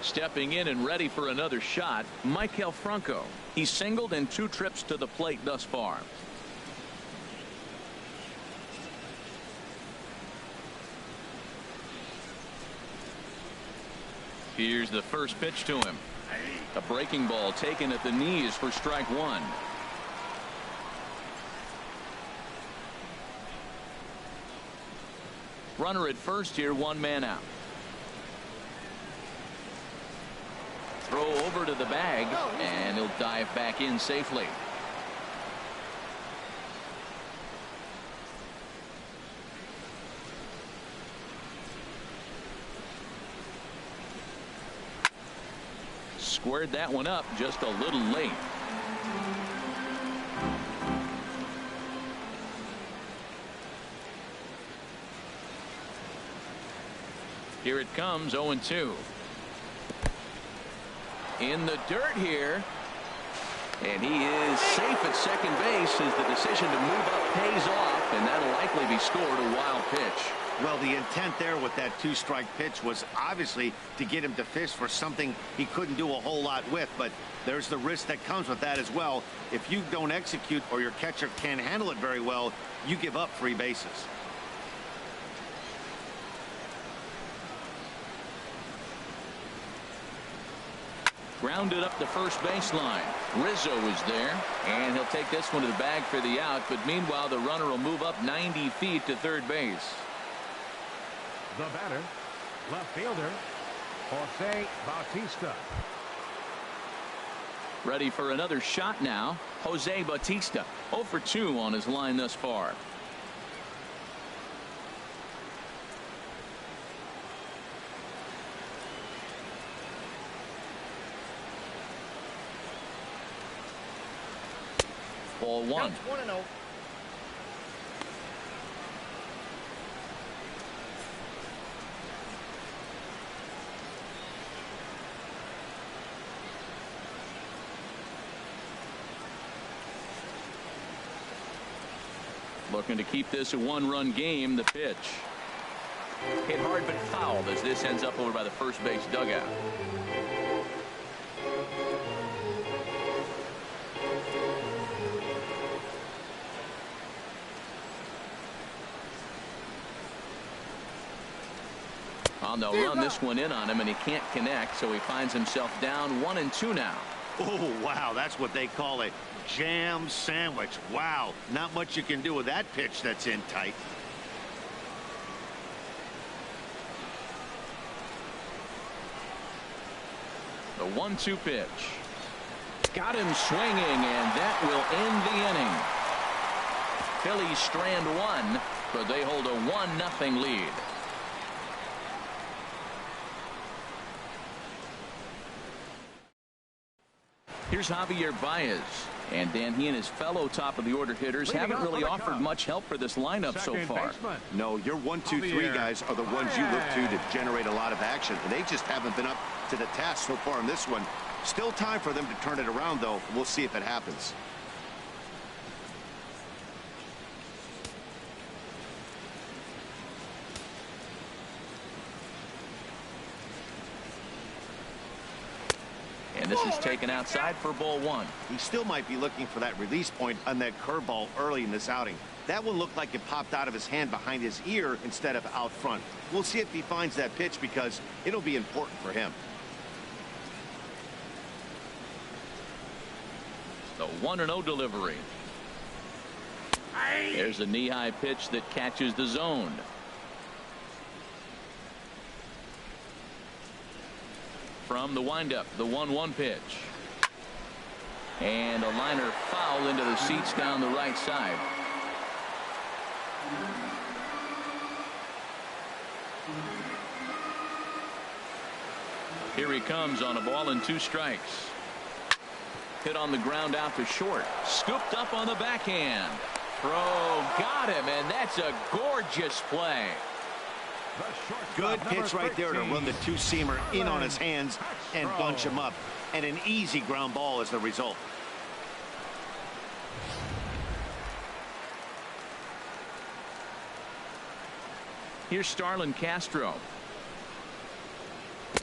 Stepping in and ready for another shot, Maikel Franco. He's singled in 2 trips to the plate thus far. Here's the first pitch to him. A breaking ball taken at the knees for strike one. Runner at first here, one man out. Throw over to the bag, and he'll dive back in safely. Squared that one up just a little late. Here it comes, 0-2. In the dirt here. And he is safe at second base as the decision to move up pays off, and that'll likely be scored a wild pitch. Well, the intent there with that two-strike pitch was obviously to get him to fish for something he couldn't do a whole lot with, but there's the risk that comes with that as well. If you don't execute or your catcher can't handle it very well, you give up free bases. Grounded up the first baseline. Rizzo is there, and he'll take this one to the bag for the out, but meanwhile the runner will move up 90 feet to third base. The batter, left fielder, Jose Bautista. Ready for another shot now. Jose Bautista, 0 for 2 on his line thus far. Ball one. 1-0. Looking to keep this a one-run game. The pitch hit hard but fouled as this ends up over by the first base dugout. On the run, this one in on him, and he can't connect, so he finds himself down 1-2 now. Oh, wow, that's what they call a jam sandwich. Wow, not much you can do with that pitch that's in tight. The 1-2 pitch. Got him swinging, and that will end the inning. Phillies strand one, but they hold a 1-0 lead. Here's Javier Baez. And Dan, he and his fellow top of the order hitters haven't really offered much help for this lineup so far. No, your 1, 2, 3 guys are the ones you look to generate a lot of action, and they just haven't been up to the task so far in this one. Still time for them to turn it around, though. We'll see if it happens. And this is taken outside for ball one. He still might be looking for that release point on that curveball early in this outing. That one looked like it popped out of his hand behind his ear instead of out front. We'll see if he finds that pitch because it'll be important for him. The 1-0 delivery. There's a knee-high pitch that catches the zone. From the windup, the 1-1 pitch. And a liner foul into the seats down the right side. Here he comes on a ball and 2 strikes. Hit on the ground out to short. Scooped up on the backhand. Throw got him, and that's a gorgeous play. Good pitch right there to run the two-seamer in on his hands and bunch him up. And an easy ground ball as the result. Here's Starlin Castro.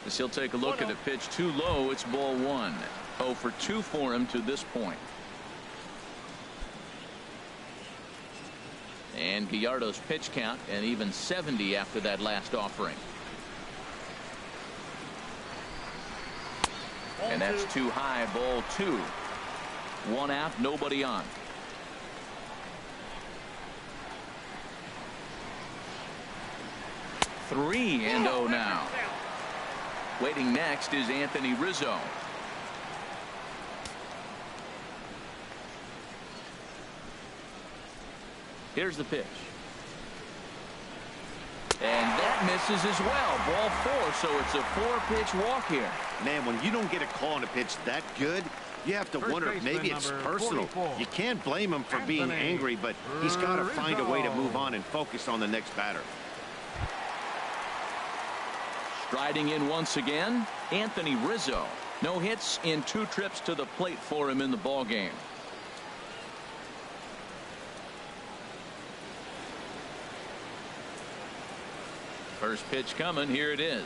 As he'll take a look at a pitch too low, it's ball one. 0 for 2 for him to this point. And Gallardo's pitch count an even 70 after that last offering. And that's too high, ball 2. 1 out, nobody on. Three and 0 now. Waiting next is Anthony Rizzo. Here's the pitch. And that misses as well. Ball 4, so it's a 4-pitch walk here. Man, when you don't get a call on a pitch that good, you have to wonder if maybe it's personal. 44. You can't blame him for being angry, but he's got to find a way to move on and focus on the next batter. Striding in once again, Anthony Rizzo. No hits in 2 trips to the plate for him in the ball game. First pitch coming. Here it is.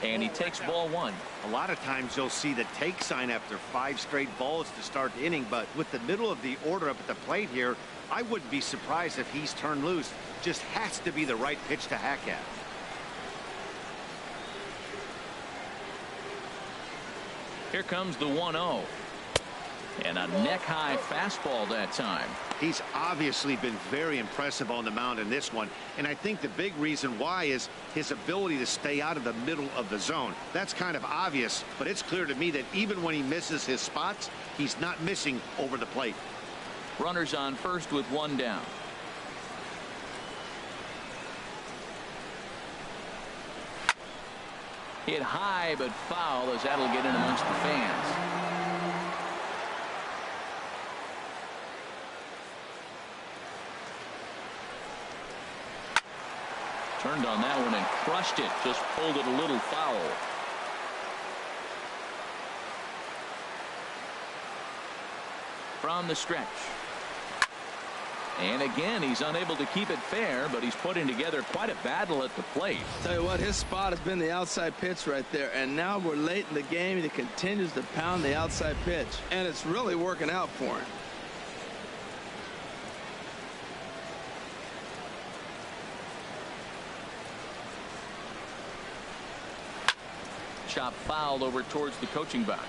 And he takes ball 1. A lot of times you'll see the take sign after 5 straight balls to start the inning, but with the middle of the order up at the plate here, I wouldn't be surprised if he's turned loose. Just has to be the right pitch to hack at. Here comes the 1-0. And a neck-high fastball that time. He's obviously been very impressive on the mound in this one, and I think the big reason why is his ability to stay out of the middle of the zone. That's kind of obvious, but it's clear to me that even when he misses his spots, he's not missing over the plate. Runners on first with 1 down. Hit high but foul, as that'll get in amongst the fans. Turned on that one and crushed it. Just pulled it a little foul. From the stretch. And again, he's unable to keep it fair, but he's putting together quite a battle at the plate. Tell you what, his spot has been the outside pitch right there, and now we're late in the game and he continues to pound the outside pitch, and it's really working out for him. Chop fouled over towards the coaching box.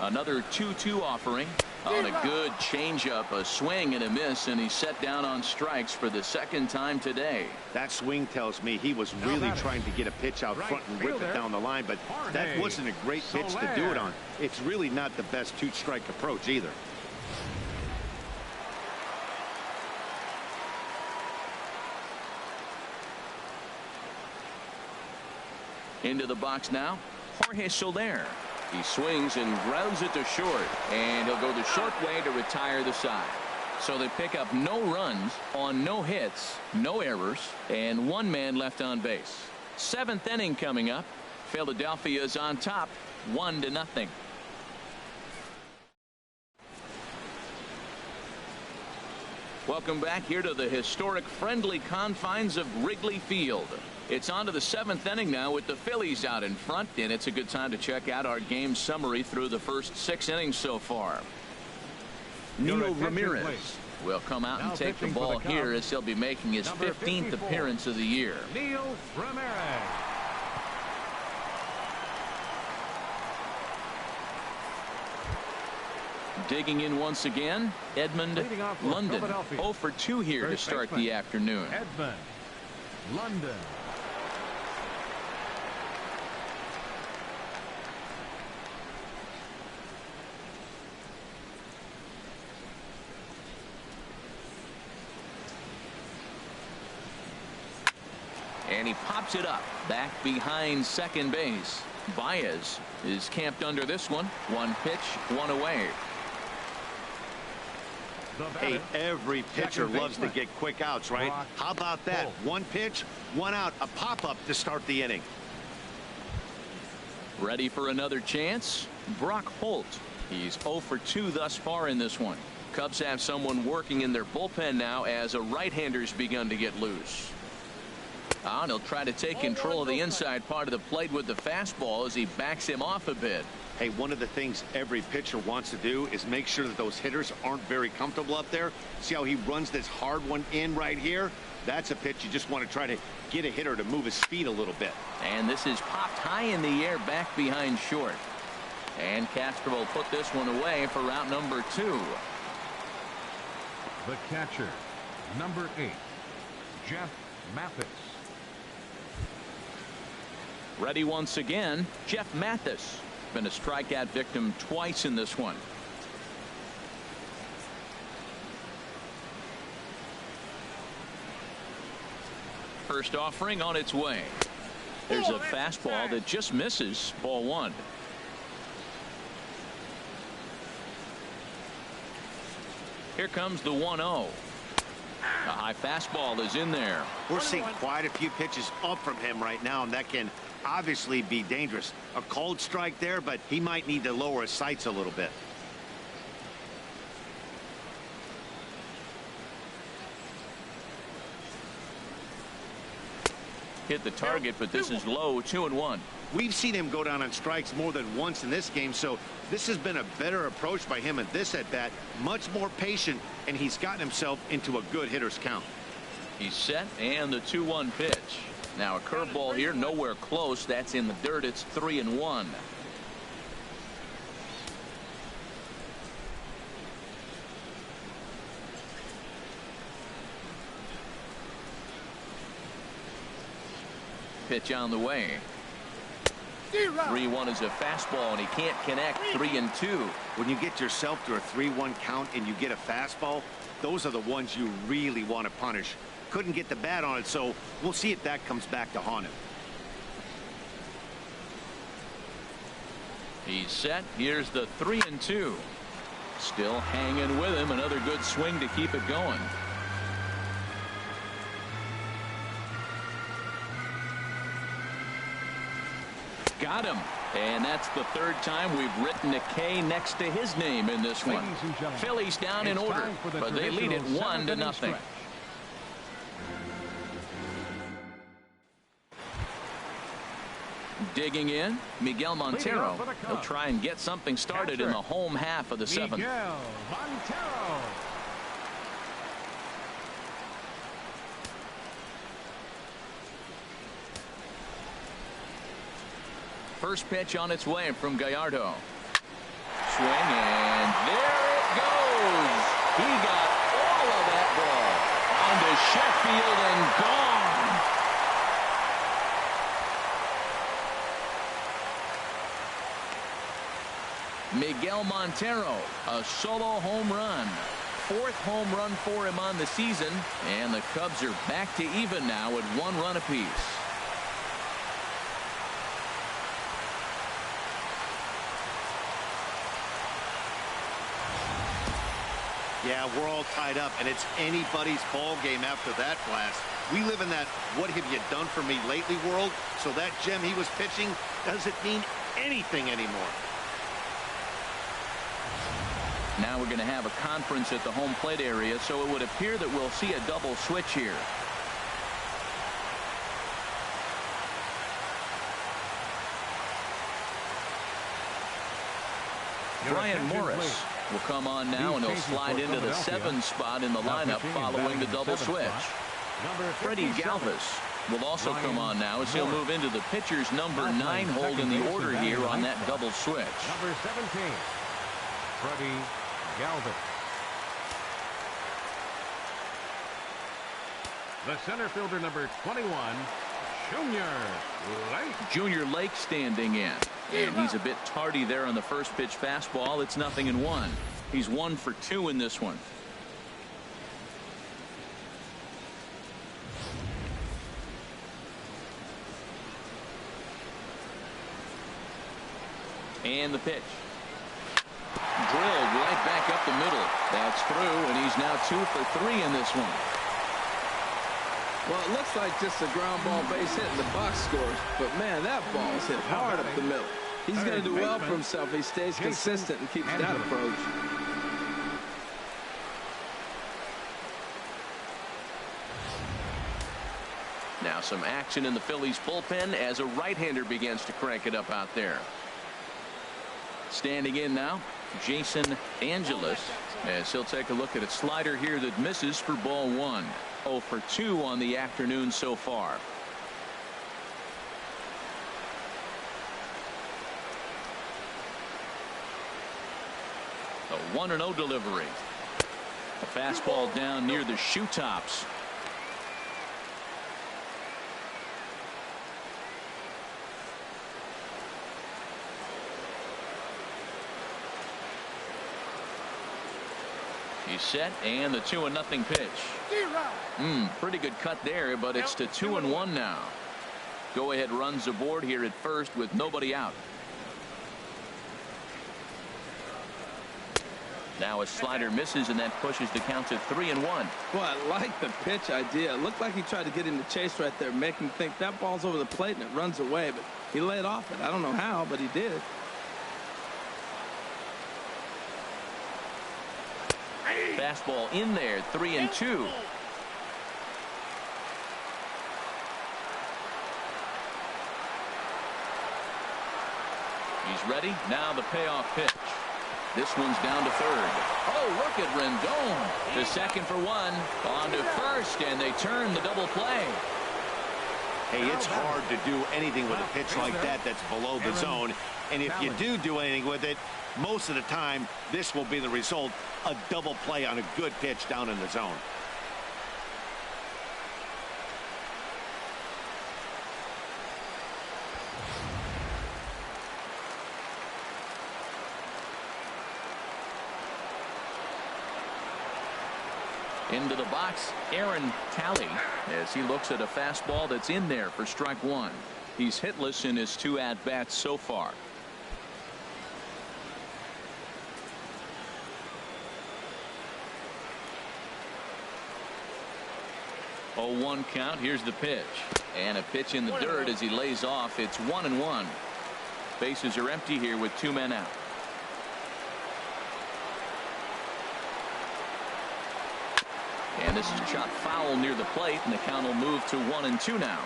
Another 2-2 offering on a good changeup, a swing and a miss, and he's set down on strikes for the 2nd time today. That swing tells me he was really trying to get a pitch out front and rip it down the line, but that wasn't a great pitch to do it on. It's really not the best 2-strike approach either. Into the box now, Jorge Soler. He swings and grounds it to short, and he'll go the short way to retire the side. So they pick up no runs on no hits, no errors, and 1 man left on base. 7th inning coming up. Philadelphia's on top, 1-0. Welcome back here to the historic friendly confines of Wrigley Field. It's on to the 7th inning now with the Phillies out in front, and it's a good time to check out our game summary through the first 6 innings so far. Neil Ramirez will come out and take the ball here as he'll be making his 15th appearance of the year. Neil Ramirez. Digging in once again, Edmund London. 0 for 2 here to start the afternoon. Edmund London. And he pops it up back behind second base. Baez is camped under this one. 1 pitch, 1 away. Hey, every pitcher loves to get quick outs, right? How about that? 1 pitch, 1 out, a pop-up to start the inning. Ready for another chance? Brock Holt. He's 0 for 2 thus far in this one. Cubs have someone working in their bullpen now as a right-hander's begun to get loose. And he'll try to take control of the inside part of the plate with the fastball as he backs him off a bit. Hey, one of the things every pitcher wants to do is make sure that those hitters aren't very comfortable up there. See how he runs this hard one in right here? That's a pitch you just want to try to get a hitter to move his feet a little bit. And this is popped high in the air back behind short. And Castro will put this one away for route number 2. The catcher, number 8, Jeff Mathis. Ready once again, Jeff Mathis. Been a strikeout victim twice in this one. First offering on its way. There's a fastball that just misses. Ball 1. Here comes the 1-0. A high fastball is in there. We're seeing quite a few pitches up from him right now, and that can obviously be dangerous. A cold strike there, but he might need to lower his sights a little bit. Hit the target, but this is low. 2-1. We've seen him go down on strikes more than once in this game, so this has been a better approach by him at this at-bat. Much more patient, and he's gotten himself into a good hitter's count. He's set, and the 2-1 pitch. Now a curveball here, nowhere close. That's in the dirt. It's 3-1. Pitch on the way. 3-1 is a fastball, and he can't connect. 3-2. When you get yourself to a 3-1 count and you get a fastball, those are the ones you really want to punish. Couldn't get the bat on it, so we'll see if that comes back to haunt him. He's set. Here's the 3-2. Still hanging with him. Another good swing to keep it going. Got him. And that's the 3rd time we've written a K next to his name in this one. Phillies down in order, but they lead it 1-0. Digging in, Miguel Montero. He'll try and get something started in the home half of the 7th. Miguel Montero. First pitch on its way from Gallardo. Swing, and there it goes. He got all of that ball onto Sheffield and gone. Miguel Montero, a solo home run. 4th home run for him on the season, and the Cubs are back to even now at 1 run apiece. Yeah, we're all tied up, and it's anybody's ball game after that blast. We live in that what have you done for me lately world, so that gem he was pitching doesn't mean anything anymore. Now we're going to have a conference at the home plate area, so it would appear that we'll see a double switch here. Brian Morris will come on now, and he'll slide into the 7th spot in the lineup following the double switch. Freddie Galvis will also come on now as he'll move into the pitcher's number 9 hold in the order here on that double switch. Number 17, Freddie Galvis. The center fielder, number 21, Junior Lake. Junior Lake standing in. And he's a bit tardy there on the first pitch fastball. It's 0-1. He's 1 for 2 in this one. And the pitch. Drilled right back up the middle. That's through, and he's now 2 for 3 in this one. Well, it looks like just a ground ball base hit and the box scores. But, man, that ball is hit hard up the middle. He's going to do well for himself. He stays consistent and keeps that approach. Now some action in the Phillies bullpen as a right-hander begins to crank it up out there. Standing in now, Jason Angelis, as he'll take a look at a slider here that misses for ball 1. 0 for 2 on the afternoon so far. A 1-0 delivery. A fastball down near the shoe tops. He's set, and the 2-0 pitch. Pretty good cut there, but it's to 2-1 now. Go ahead runs aboard here at first with nobody out. Now a slider misses, and that pushes the count to 3-1. Well, I like the pitch idea. It looked like he tried to get into chase right there, make him think that ball's over the plate and it runs away, but he laid off it. I don't know how, but he did. Fastball in there, 3-2. He's ready. Now the payoff pitch. This one's down to third. Oh, look at Rendon. The second for 1. On to first, and they turn the double play. Hey, it's hard to do anything with a pitch like that that's below the zone. And if you do anything with it, most of the time, this will be the result. A double play on a good pitch down in the zone. Into the box, Aaron Talley, as he looks at a fastball that's in there for strike 1. He's hitless in his 2 at-bats so far. A 0-1 count. Here's the pitch, and a pitch in the dirt as he lays off. It's 1-1. Bases are empty here with 2 men out. And this is chopped foul near the plate, and the count will move to 1-2 now.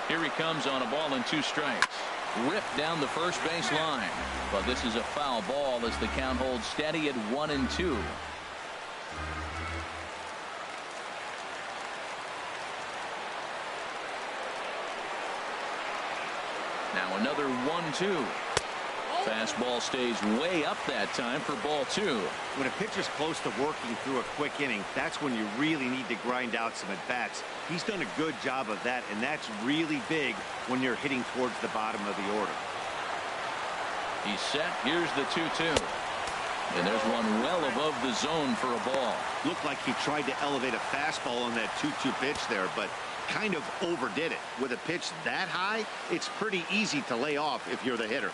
Here he comes on a ball and 2 strikes. Ripped down the first base line. But this is a foul ball as the count holds steady at 1-2. Now another 1-2. Fastball stays way up that time for ball 2. When a pitcher's close to working through a quick inning, that's when you really need to grind out some at-bats. He's done a good job of that, and that's really big when you're hitting towards the bottom of the order. He's set. Here's the 2-2. And there's one well above the zone for a ball. Looked like he tried to elevate a fastball on that 2-2 pitch there, but kind of overdid it. With a pitch that high, it's pretty easy to lay off if you're the hitter.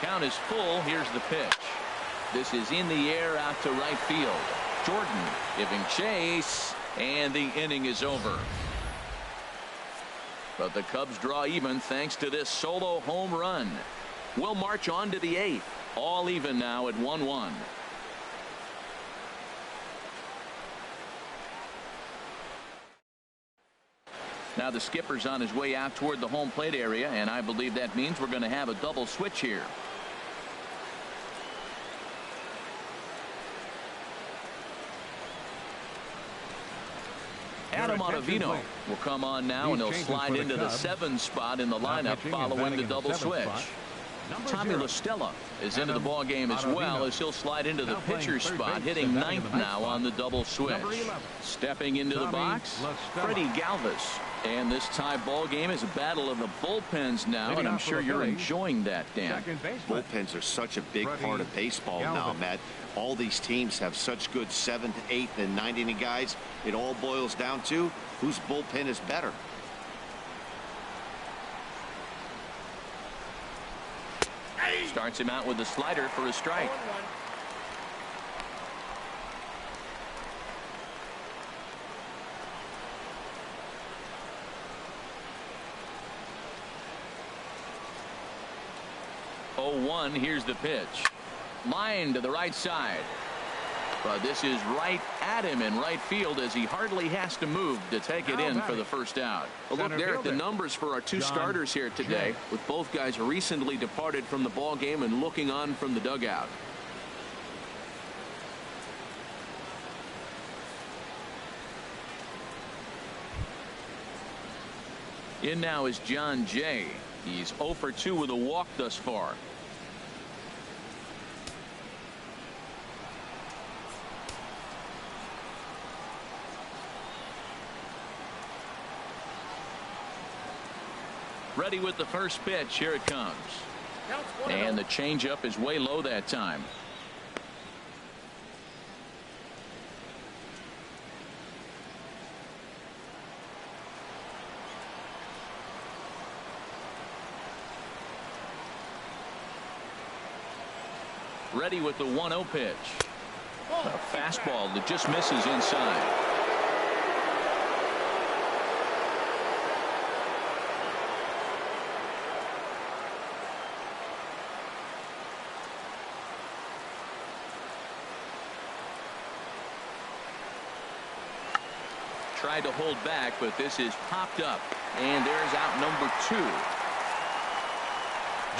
Count is full. Here's the pitch. This is in the air out to right field. Jordan giving chase, and the inning is over. But the Cubs draw even thanks to this solo home run. We'll march on to the 8th. All even now at 1-1. Now the skipper's on his way out toward the home plate area, and I believe that means we're going to have a double switch here. Adam Ottavino will come on now, and he'll slide into the 7 spot in the lineup following the double switch. Tommy La Stella is into the ball game as well, as he'll slide into the pitcher spot, hitting 9th now on the double switch. Stepping into the box, Freddie Galvis. And this tie ball game is a battle of the bullpens now, and I'm sure you're enjoying that, Dan. Bullpens are such a big part of baseball now, Matt. All these teams have such good 7th, 8th, and 9th inning guys. It all boils down to whose bullpen is better. Starts him out with a slider for a strike. Oh, 1. Here's the pitch. Line to the right side. Well, this is right at him in right field as he hardly has to move to take it in for the first out. Well, look there at the numbers for our two starters here today, with both guys recently departed from the ball game and looking on from the dugout. In now is John Jay. He's 0 for 2 with a walk thus far. Ready with the first pitch. Here it comes. And the changeup is way low that time. Ready with the 1-0 pitch. A fastball that just misses inside. Tried to hold back, but this is popped up, and there's out number 2.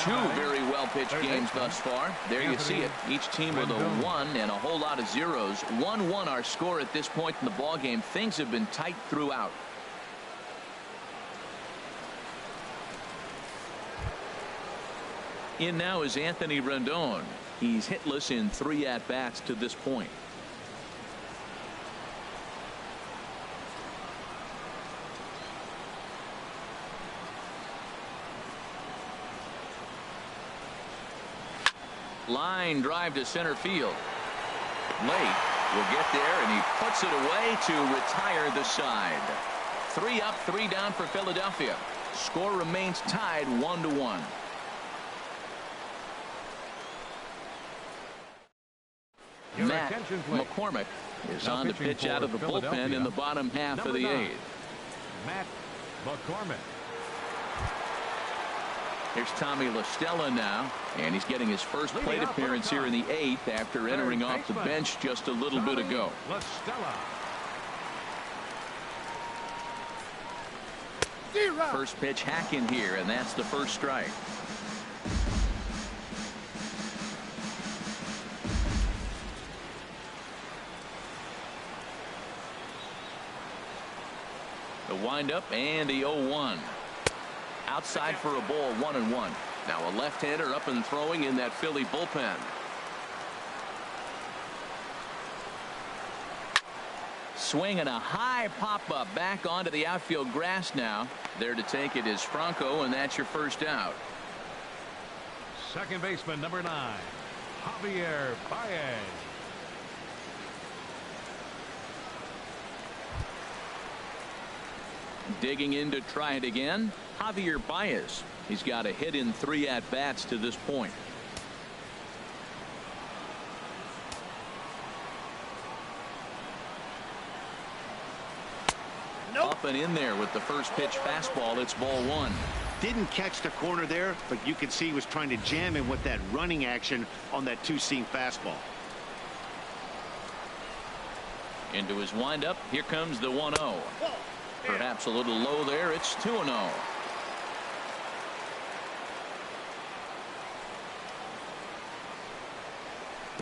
Two very well pitched games thus far. There you see it. Each team with a 1 and a whole lot of zeros. 1-1 our score at this point in the ball game. Things have been tight throughout. In now is Anthony Rendon. He's hitless in 3 at-bats to this point. Line drive to center field. Late will get there, and he puts it away to retire the side. 3 up, 3 down for Philadelphia. Score remains tied 1-1. Matt McCormick is on the pitch out of the bullpen in the bottom half of the 8th. Matt McCormick. Here's Tommy La Stella now, and he's getting his first plate appearance here in the 8th after entering off the bench just a little bit ago. First pitch hack in here, and that's the first strike. The windup and the 0-1. Outside for a ball, 1-1. Now a left-hander up and throwing in that Philly bullpen. Swing and a high pop-up back onto the outfield grass now. There to take it is Franco, and that's your first out. Second baseman, number 9, Javier Baez. Digging in to try it again, Javier Baez. He's got a hit in 3 at-bats to this point. Up and in there with the first pitch fastball. It's ball 1. Didn't catch the corner there, but you could see he was trying to jam him with that running action on that 2-seam fastball. Into his windup. Here comes the 1-0. Perhaps a little low there. It's 2-0.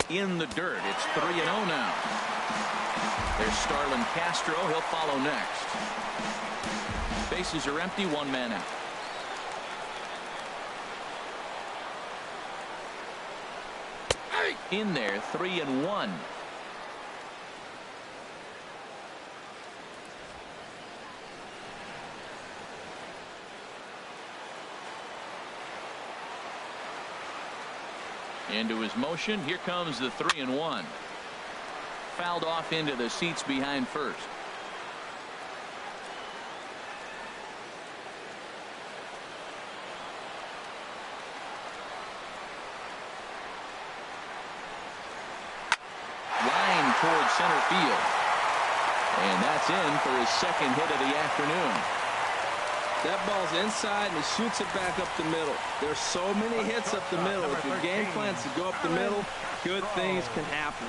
In the dirt. It's 3-0 now. There's Starlin Castro. He'll follow next. Bases are empty. 1 man out. In there. 3-1. Into his motion. Here comes the 3-1. Fouled off into the seats behind first. Line towards center field. And that's in for his second hit of the afternoon. That ball's inside, and he shoots it back up the middle. There's so many hits up the middle. If your game plan is to go up the middle, good things can happen.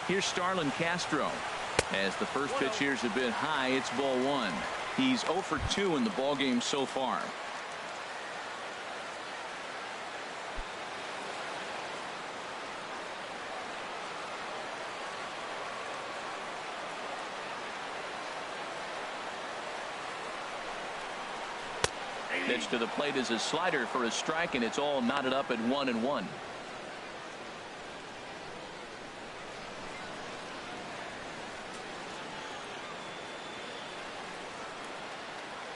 Here's Starlin Castro. As the first pitch here's a bit high, it's ball 1. He's 0 for 2 in the ball game so far. Pitch to the plate is a slider for a strike, and it's all knotted up at 1-1.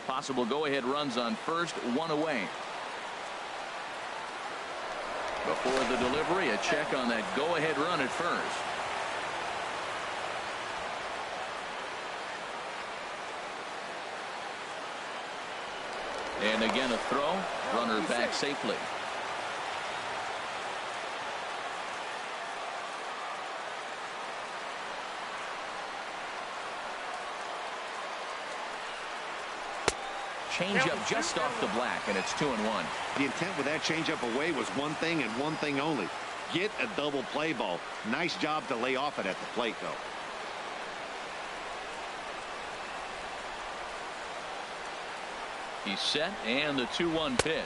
Possible go-ahead runs on first, 1 away. Before the delivery, a check on that go-ahead run at first. And again a throw. Runner back safely. Changeup just off the black, and it's 2-1. The intent with that changeup away was one thing and one thing only. Get a double play ball. Nice job to lay off it at the plate, though. He's set, and the 2-1 pitch.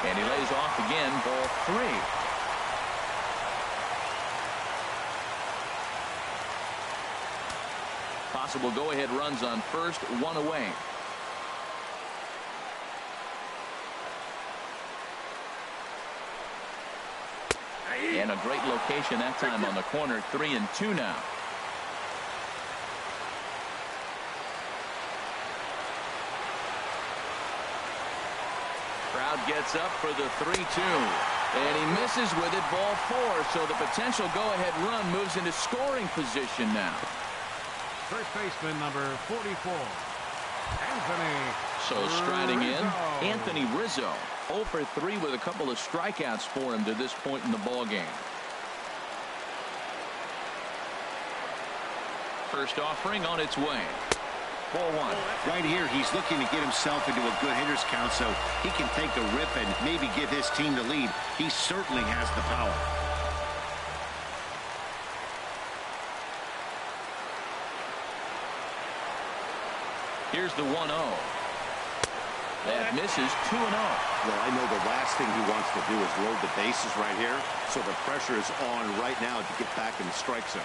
And he lays off again, ball 3. Possible go-ahead runs on first, 1 away. And a great location that time on the corner. 3-2 now. Crowd gets up for the 3-2. And he misses with it, ball 4. So the potential go-ahead run moves into scoring position now. First baseman number 44, Anthony. So striding in, Anthony Rizzo. 0 for 3 with a couple of strikeouts for him to this point in the ball game. First offering on its way. Ball 1. Right here, he's looking to get himself into a good hitter's count so he can take a rip and maybe give his team the lead. He certainly has the power. Here's the 1-0. That misses. 2-0. Well, I know the last thing he wants to do is load the bases right here, so the pressure is on right now to get back in the strike zone.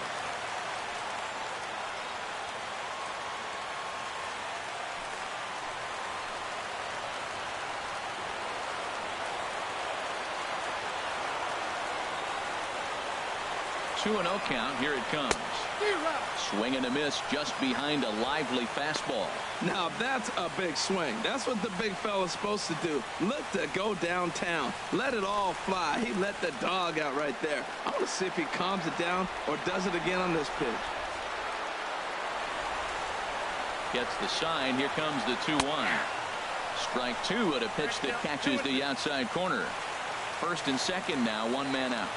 Two 2-0 count. Here it comes. Swing and a miss just behind a lively fastball. Now that's a big swing. That's what the big fella's supposed to do. Look to go downtown. Let it all fly. He let the dog out right there. I want to see if he calms it down or does it again on this pitch. Gets the sign. Here comes the 2-1. Strike 2 at a pitch that catches the outside corner. First and second now, 1 man out.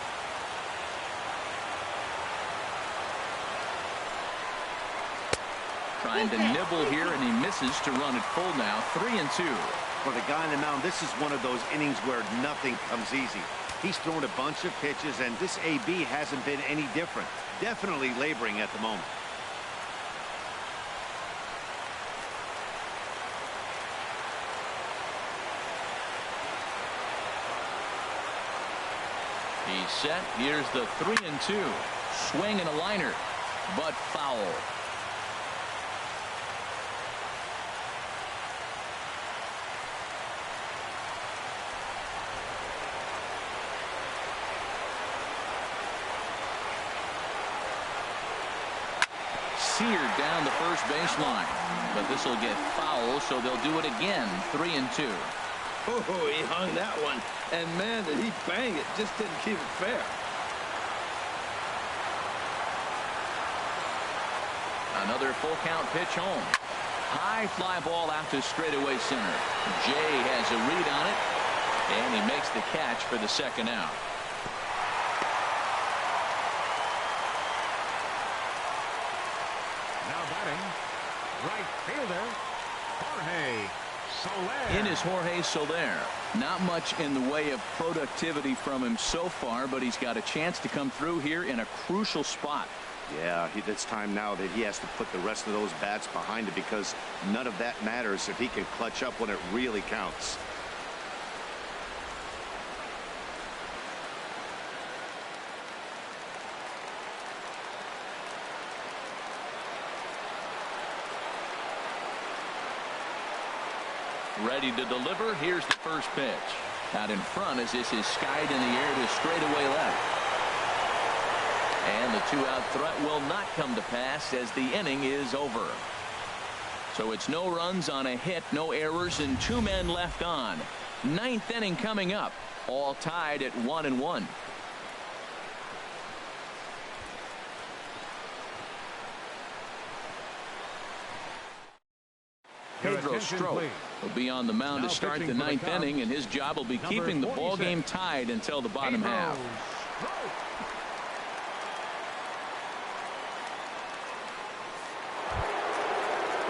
Trying to nibble here, and he misses to run it full now. 3-2. For the guy on the mound, this is one of those innings where nothing comes easy. He's thrown a bunch of pitches, and this AB hasn't been any different. Definitely laboring at the moment. He's set. Here's the 3-2. Swing and a liner, but foul. Seared down the first baseline, but this will get foul, so they'll do it again. 3-2. Oh, he hung that one, and man, did he bang it. Just didn't keep it fair. Another full count pitch home. High fly ball out to straightaway center. Jay has a read on it, and he makes the catch for the second out. Now batting, right fielder, Jorge In is Jorge Soler. Not much in the way of productivity from him so far, but he's got a chance to come through here in a crucial spot. Yeah, it's time now that he has to put the rest of those bats behind it, because none of that matters if he can clutch up when it really counts. Ready to deliver. Here's the first pitch. Out in front as this is skied in the air to straightaway left. And the two-out threat will not come to pass as the inning is over. So it's no runs on a hit, no errors, and 2 men left on. 9th inning coming up. All tied at 1-1. Pedro Strop will be on the mound to start the 9th inning, and his job will be keeping the ball game tied until the bottom half.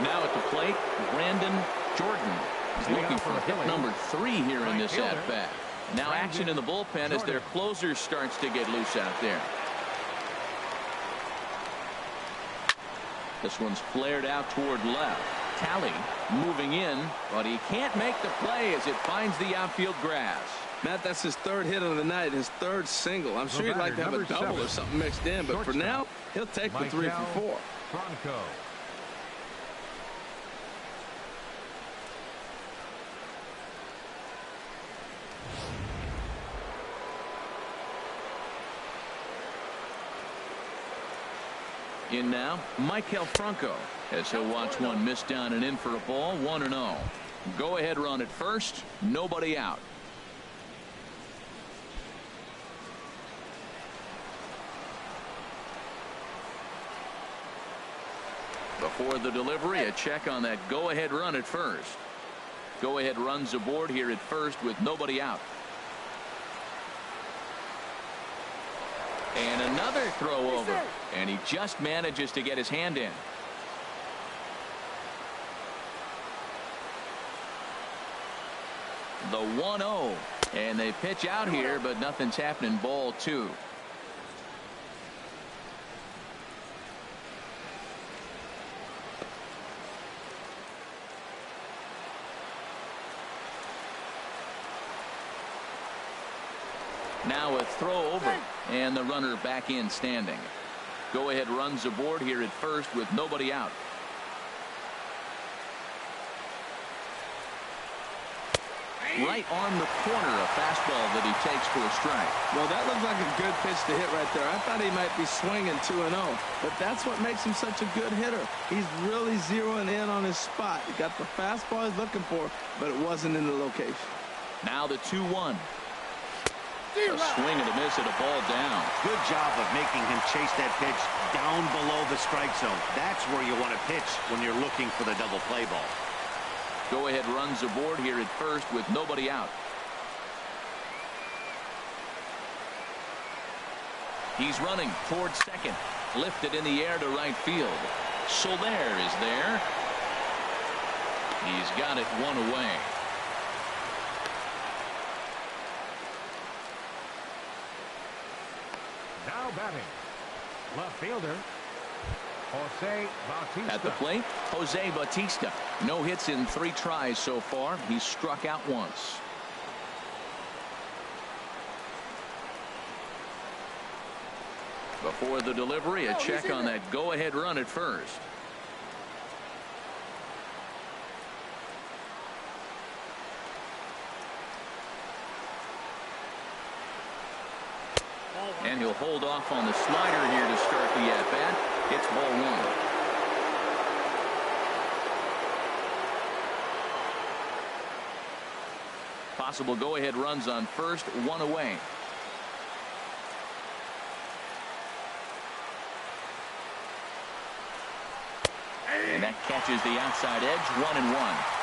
Now at the plate, Brandon Jordan is looking for hit number 3 here in this at-bat. Now action in the bullpen as their closer starts to get loose out there. This one's flared out toward left. Talley moving in, but he can't make the play as it finds the outfield grass. Matt, that's his 3rd hit of the night, his 3rd single. I'm sure he'd like to have a double or something mixed in, but for now, he'll take the 3 for 4. Franco. In now, Michael Franco, as he'll watch one miss down and in for a ball. 1-0. Go ahead run at first. Nobody out. Before the delivery, a check on that go ahead run at first. Go ahead runs aboard here at first with nobody out. And another throw over, and he just manages to get his hand in. The 1-0, and they pitch out here, but nothing's happening. Ball 2. Now a throw over, and the runner back in standing. Go ahead runs aboard here at first with nobody out. Right arm the corner, a fastball that he takes for a strike. Well, that looks like a good pitch to hit right there. I thought he might be swinging 2-0, but that's what makes him such a good hitter. He's really zeroing in on his spot. He got the fastball he's looking for, but it wasn't in the location. Now the 2-1. A swing and a miss at a ball down. Good job of making him chase that pitch down below the strike zone. That's where you want to pitch when you're looking for the double play ball. Go ahead runs aboard here at first with nobody out. He's running towards second. Lifted in the air to right field. Soler is there. He's got it 1 away. Now batting, left fielder, Jose Bautista. At the plate, Jose Bautista. No hits in 3 tries so far. He's struck out once. Before the delivery, a check on that go-ahead run at first. And he'll hold off on the slider here to start the at-bat. It's ball 1. Possible go-ahead runs on first, 1 away. And that catches the outside edge, 1-1.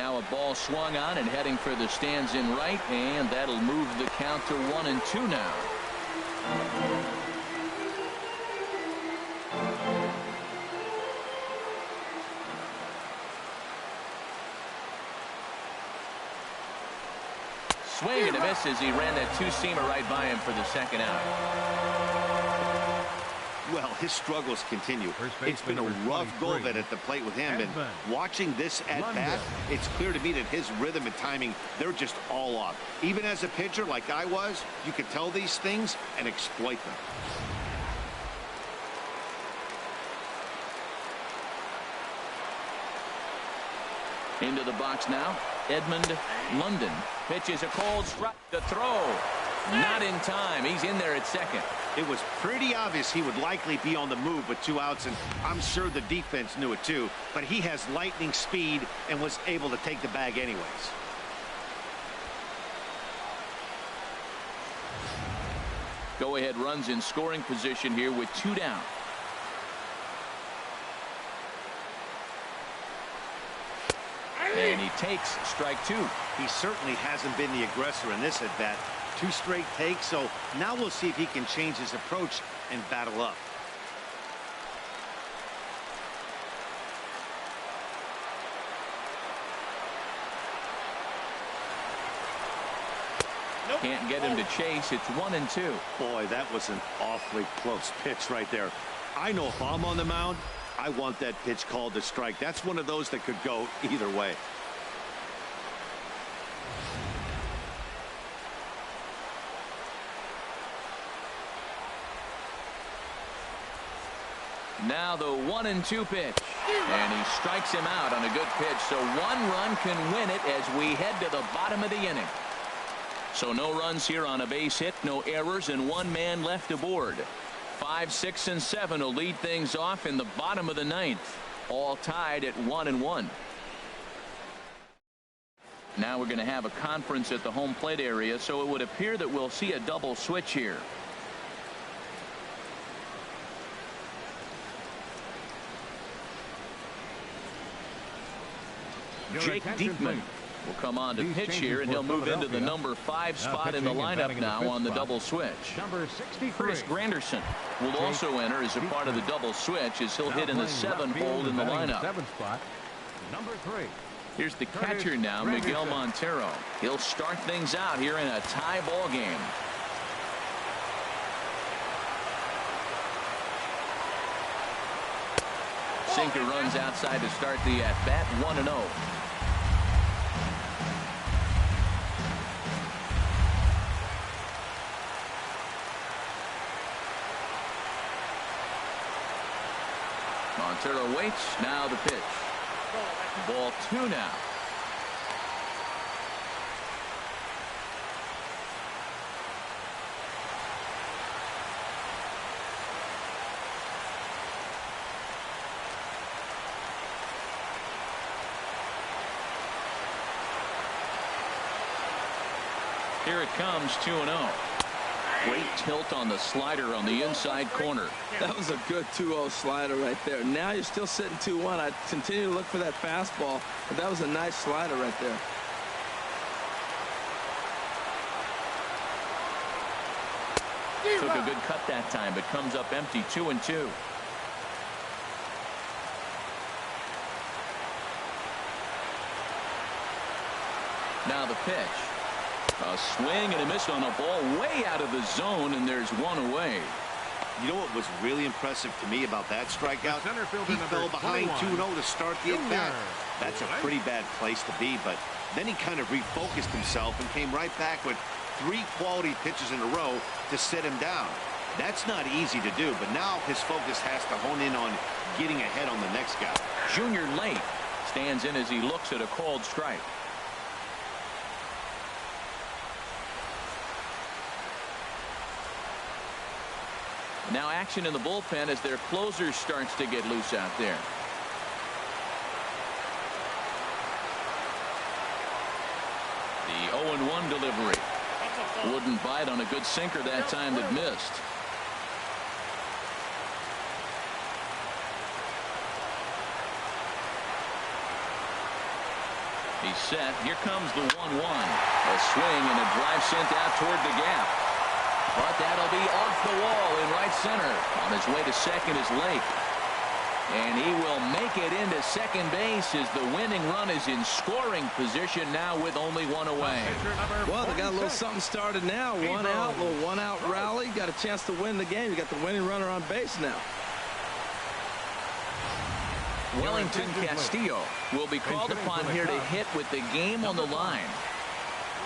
Now a ball swung on and heading for the stands in right, and that'll move the count to 1-2 now. Swing and a miss as he ran that two-seamer right by him for the second out. Well, his struggles continue. It's been a rough go of it at the plate with him. And watching this at-bat, it's clear to me that his rhythm and timing, they're just all off. Even as a pitcher like I was, you could tell these things and exploit them. Into the box now, Edmund London pitches a cold strike. The throw, not in time. He's in there at second. It was pretty obvious he would likely be on the move with 2 outs, and I'm sure the defense knew it too. But he has lightning speed and was able to take the bag anyways. Go-ahead runs in scoring position here with 2 down. And he takes strike 2. He certainly hasn't been the aggressor in this at-bat. 2 straight takes, so now we'll see if he can change his approach and battle up. Can't get him to chase. It's 1-2. Boy, that was an awfully close pitch right there. I know if I'm on the mound, I want that pitch called a strike. That's one of those that could go either way. Now the 1-2 pitch. And he strikes him out on a good pitch. So 1 run can win it as we head to the bottom of the inning. So no runs here on a base hit, no errors, and 1 man left aboard. 5, 6, and 7 will lead things off in the bottom of the 9th. All tied at 1-1. Now we're going to have a conference at the home plate area, so it would appear that we'll see a double switch here. Jake Diekman will come on to pitch here, and he'll move into the number 5 spot in the lineup now on the double switch. Number 63. Curtis Granderson will also enter as a part of the double switch as he'll hit in the 7th hole in the lineup. 7th spot. Number 3. Here's the catcher now, Miguel Montero. He'll start things out here in a tie ball game. Sinker runs outside to start the at-bat, 1-0. Montero waits. Now the pitch. Ball 2 now. Here it comes, 2-0. Great tilt on the slider on the inside corner. That was a good 2-0 slider right there. Now you're still sitting 2-1. I continue to look for that fastball, but that was a nice slider right there. Took a good cut that time, but comes up empty, 2-2. Now the pitch. A swing and a miss on a ball way out of the zone, and there's 1 away. You know what was really impressive to me about that strikeout? He fell behind 2-0 to start the at-bat. That's a pretty bad place to be, but then he kind of refocused himself and came right back with 3 quality pitches in a row to sit him down. That's not easy to do, but now his focus has to hone in on getting ahead on the next guy. Junior Late stands in as he looks at a called strike. Now action in the bullpen as their closer starts to get loose out there. The 0-1 delivery. Wouldn't bite on a good sinker that time that missed. He's set. Here comes the 1-1. A swing and a drive sent out toward the gap. But that'll be off the wall in right center. On his way to second is Lake. And he will make it into second base as the winning run is in scoring position now with only one away. Well, they got a little something started now. One out, little one-out rally. Got a chance to win the game. You got the winning runner on base now. Wellington Castillo will be called upon here to hit with the game on the line.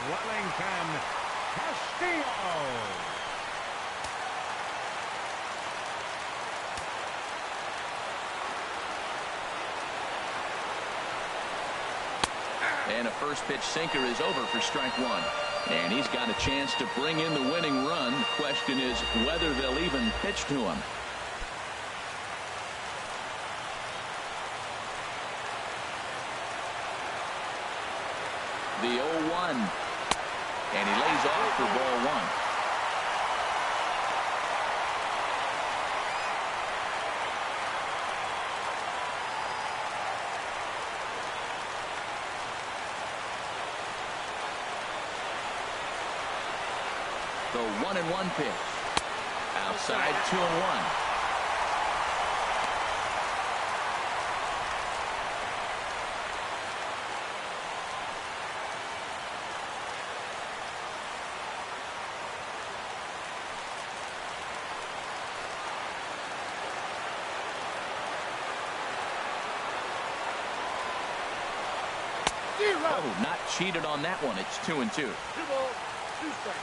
Wellington Castillo. And a first pitch sinker is over for strike one. And he's got a chance to bring in the winning run. The question is whether they'll even pitch to him. The 0-1. And he lays off for ball one. The 1-1 pitch. Outside 2-1. Oh, not cheated on that one. It's 2-2. 2 balls, 2 strikes.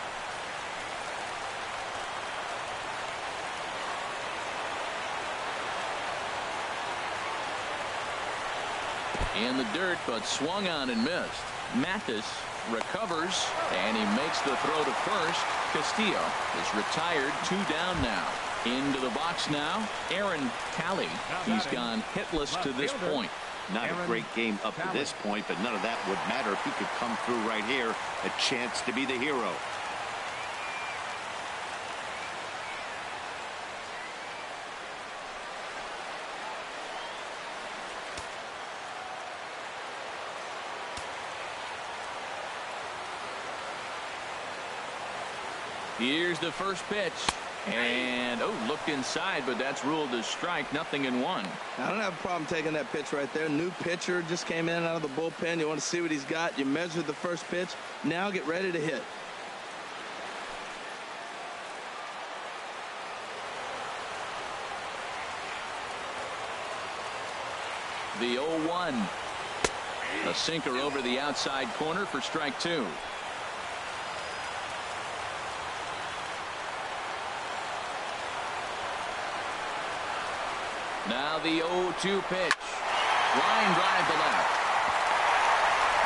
In the dirt, but swung on and missed. Mathis recovers, and he makes the throw to first. Castillo is retired. 2 down now. Into the box now, Aaron Talley. He's gone hitless to this point. Not a great game up to this point, but none of that would matter if he could come through right here. A chance to be the hero. Here's the first pitch. And, looked inside, but that's ruled as strike. 0-1. I don't have a problem taking that pitch right there. New pitcher just came in out of the bullpen. You want to see what he's got. You measure the first pitch. Now get ready to hit. The 0-1. A sinker over the outside corner for strike 2. Now the 0-2 pitch. Line drive to left.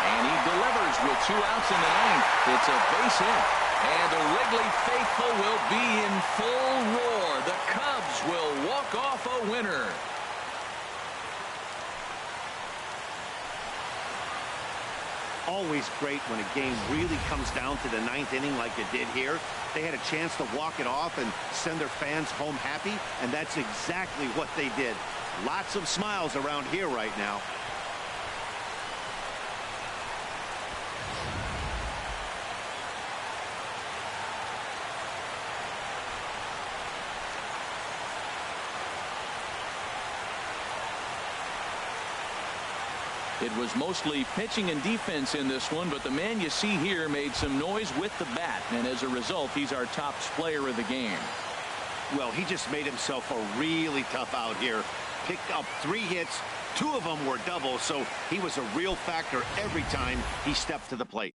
And he delivers with 2 outs in the 9th. It's a base hit. And the Wrigley faithful will be in full roar. The Cubs will walk off a winner. Always great when a game really comes down to the 9th inning like it did here. They had a chance to walk it off and send their fans home happy, and that's exactly what they did. Lots of smiles around here right now. It was mostly pitching and defense in this one, but the man you see here made some noise with the bat, and as a result, he's our top player of the game. Well, he just made himself a really tough out here. Picked up 3 hits. 2 of them were doubles, so he was a real factor every time he stepped to the plate.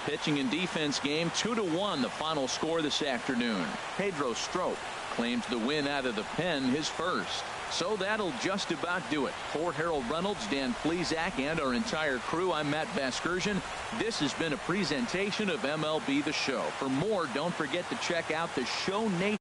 pitching and defense game, 2-1 the final score this afternoon. Pedro Strop claims the win out of the pen, his first. So that'll just about do it. For Harold Reynolds, Dan Plesac, and our entire crew, I'm Matt Vasgersian. This has been a presentation of MLB The Show. For more, don't forget to check out the Show Nation.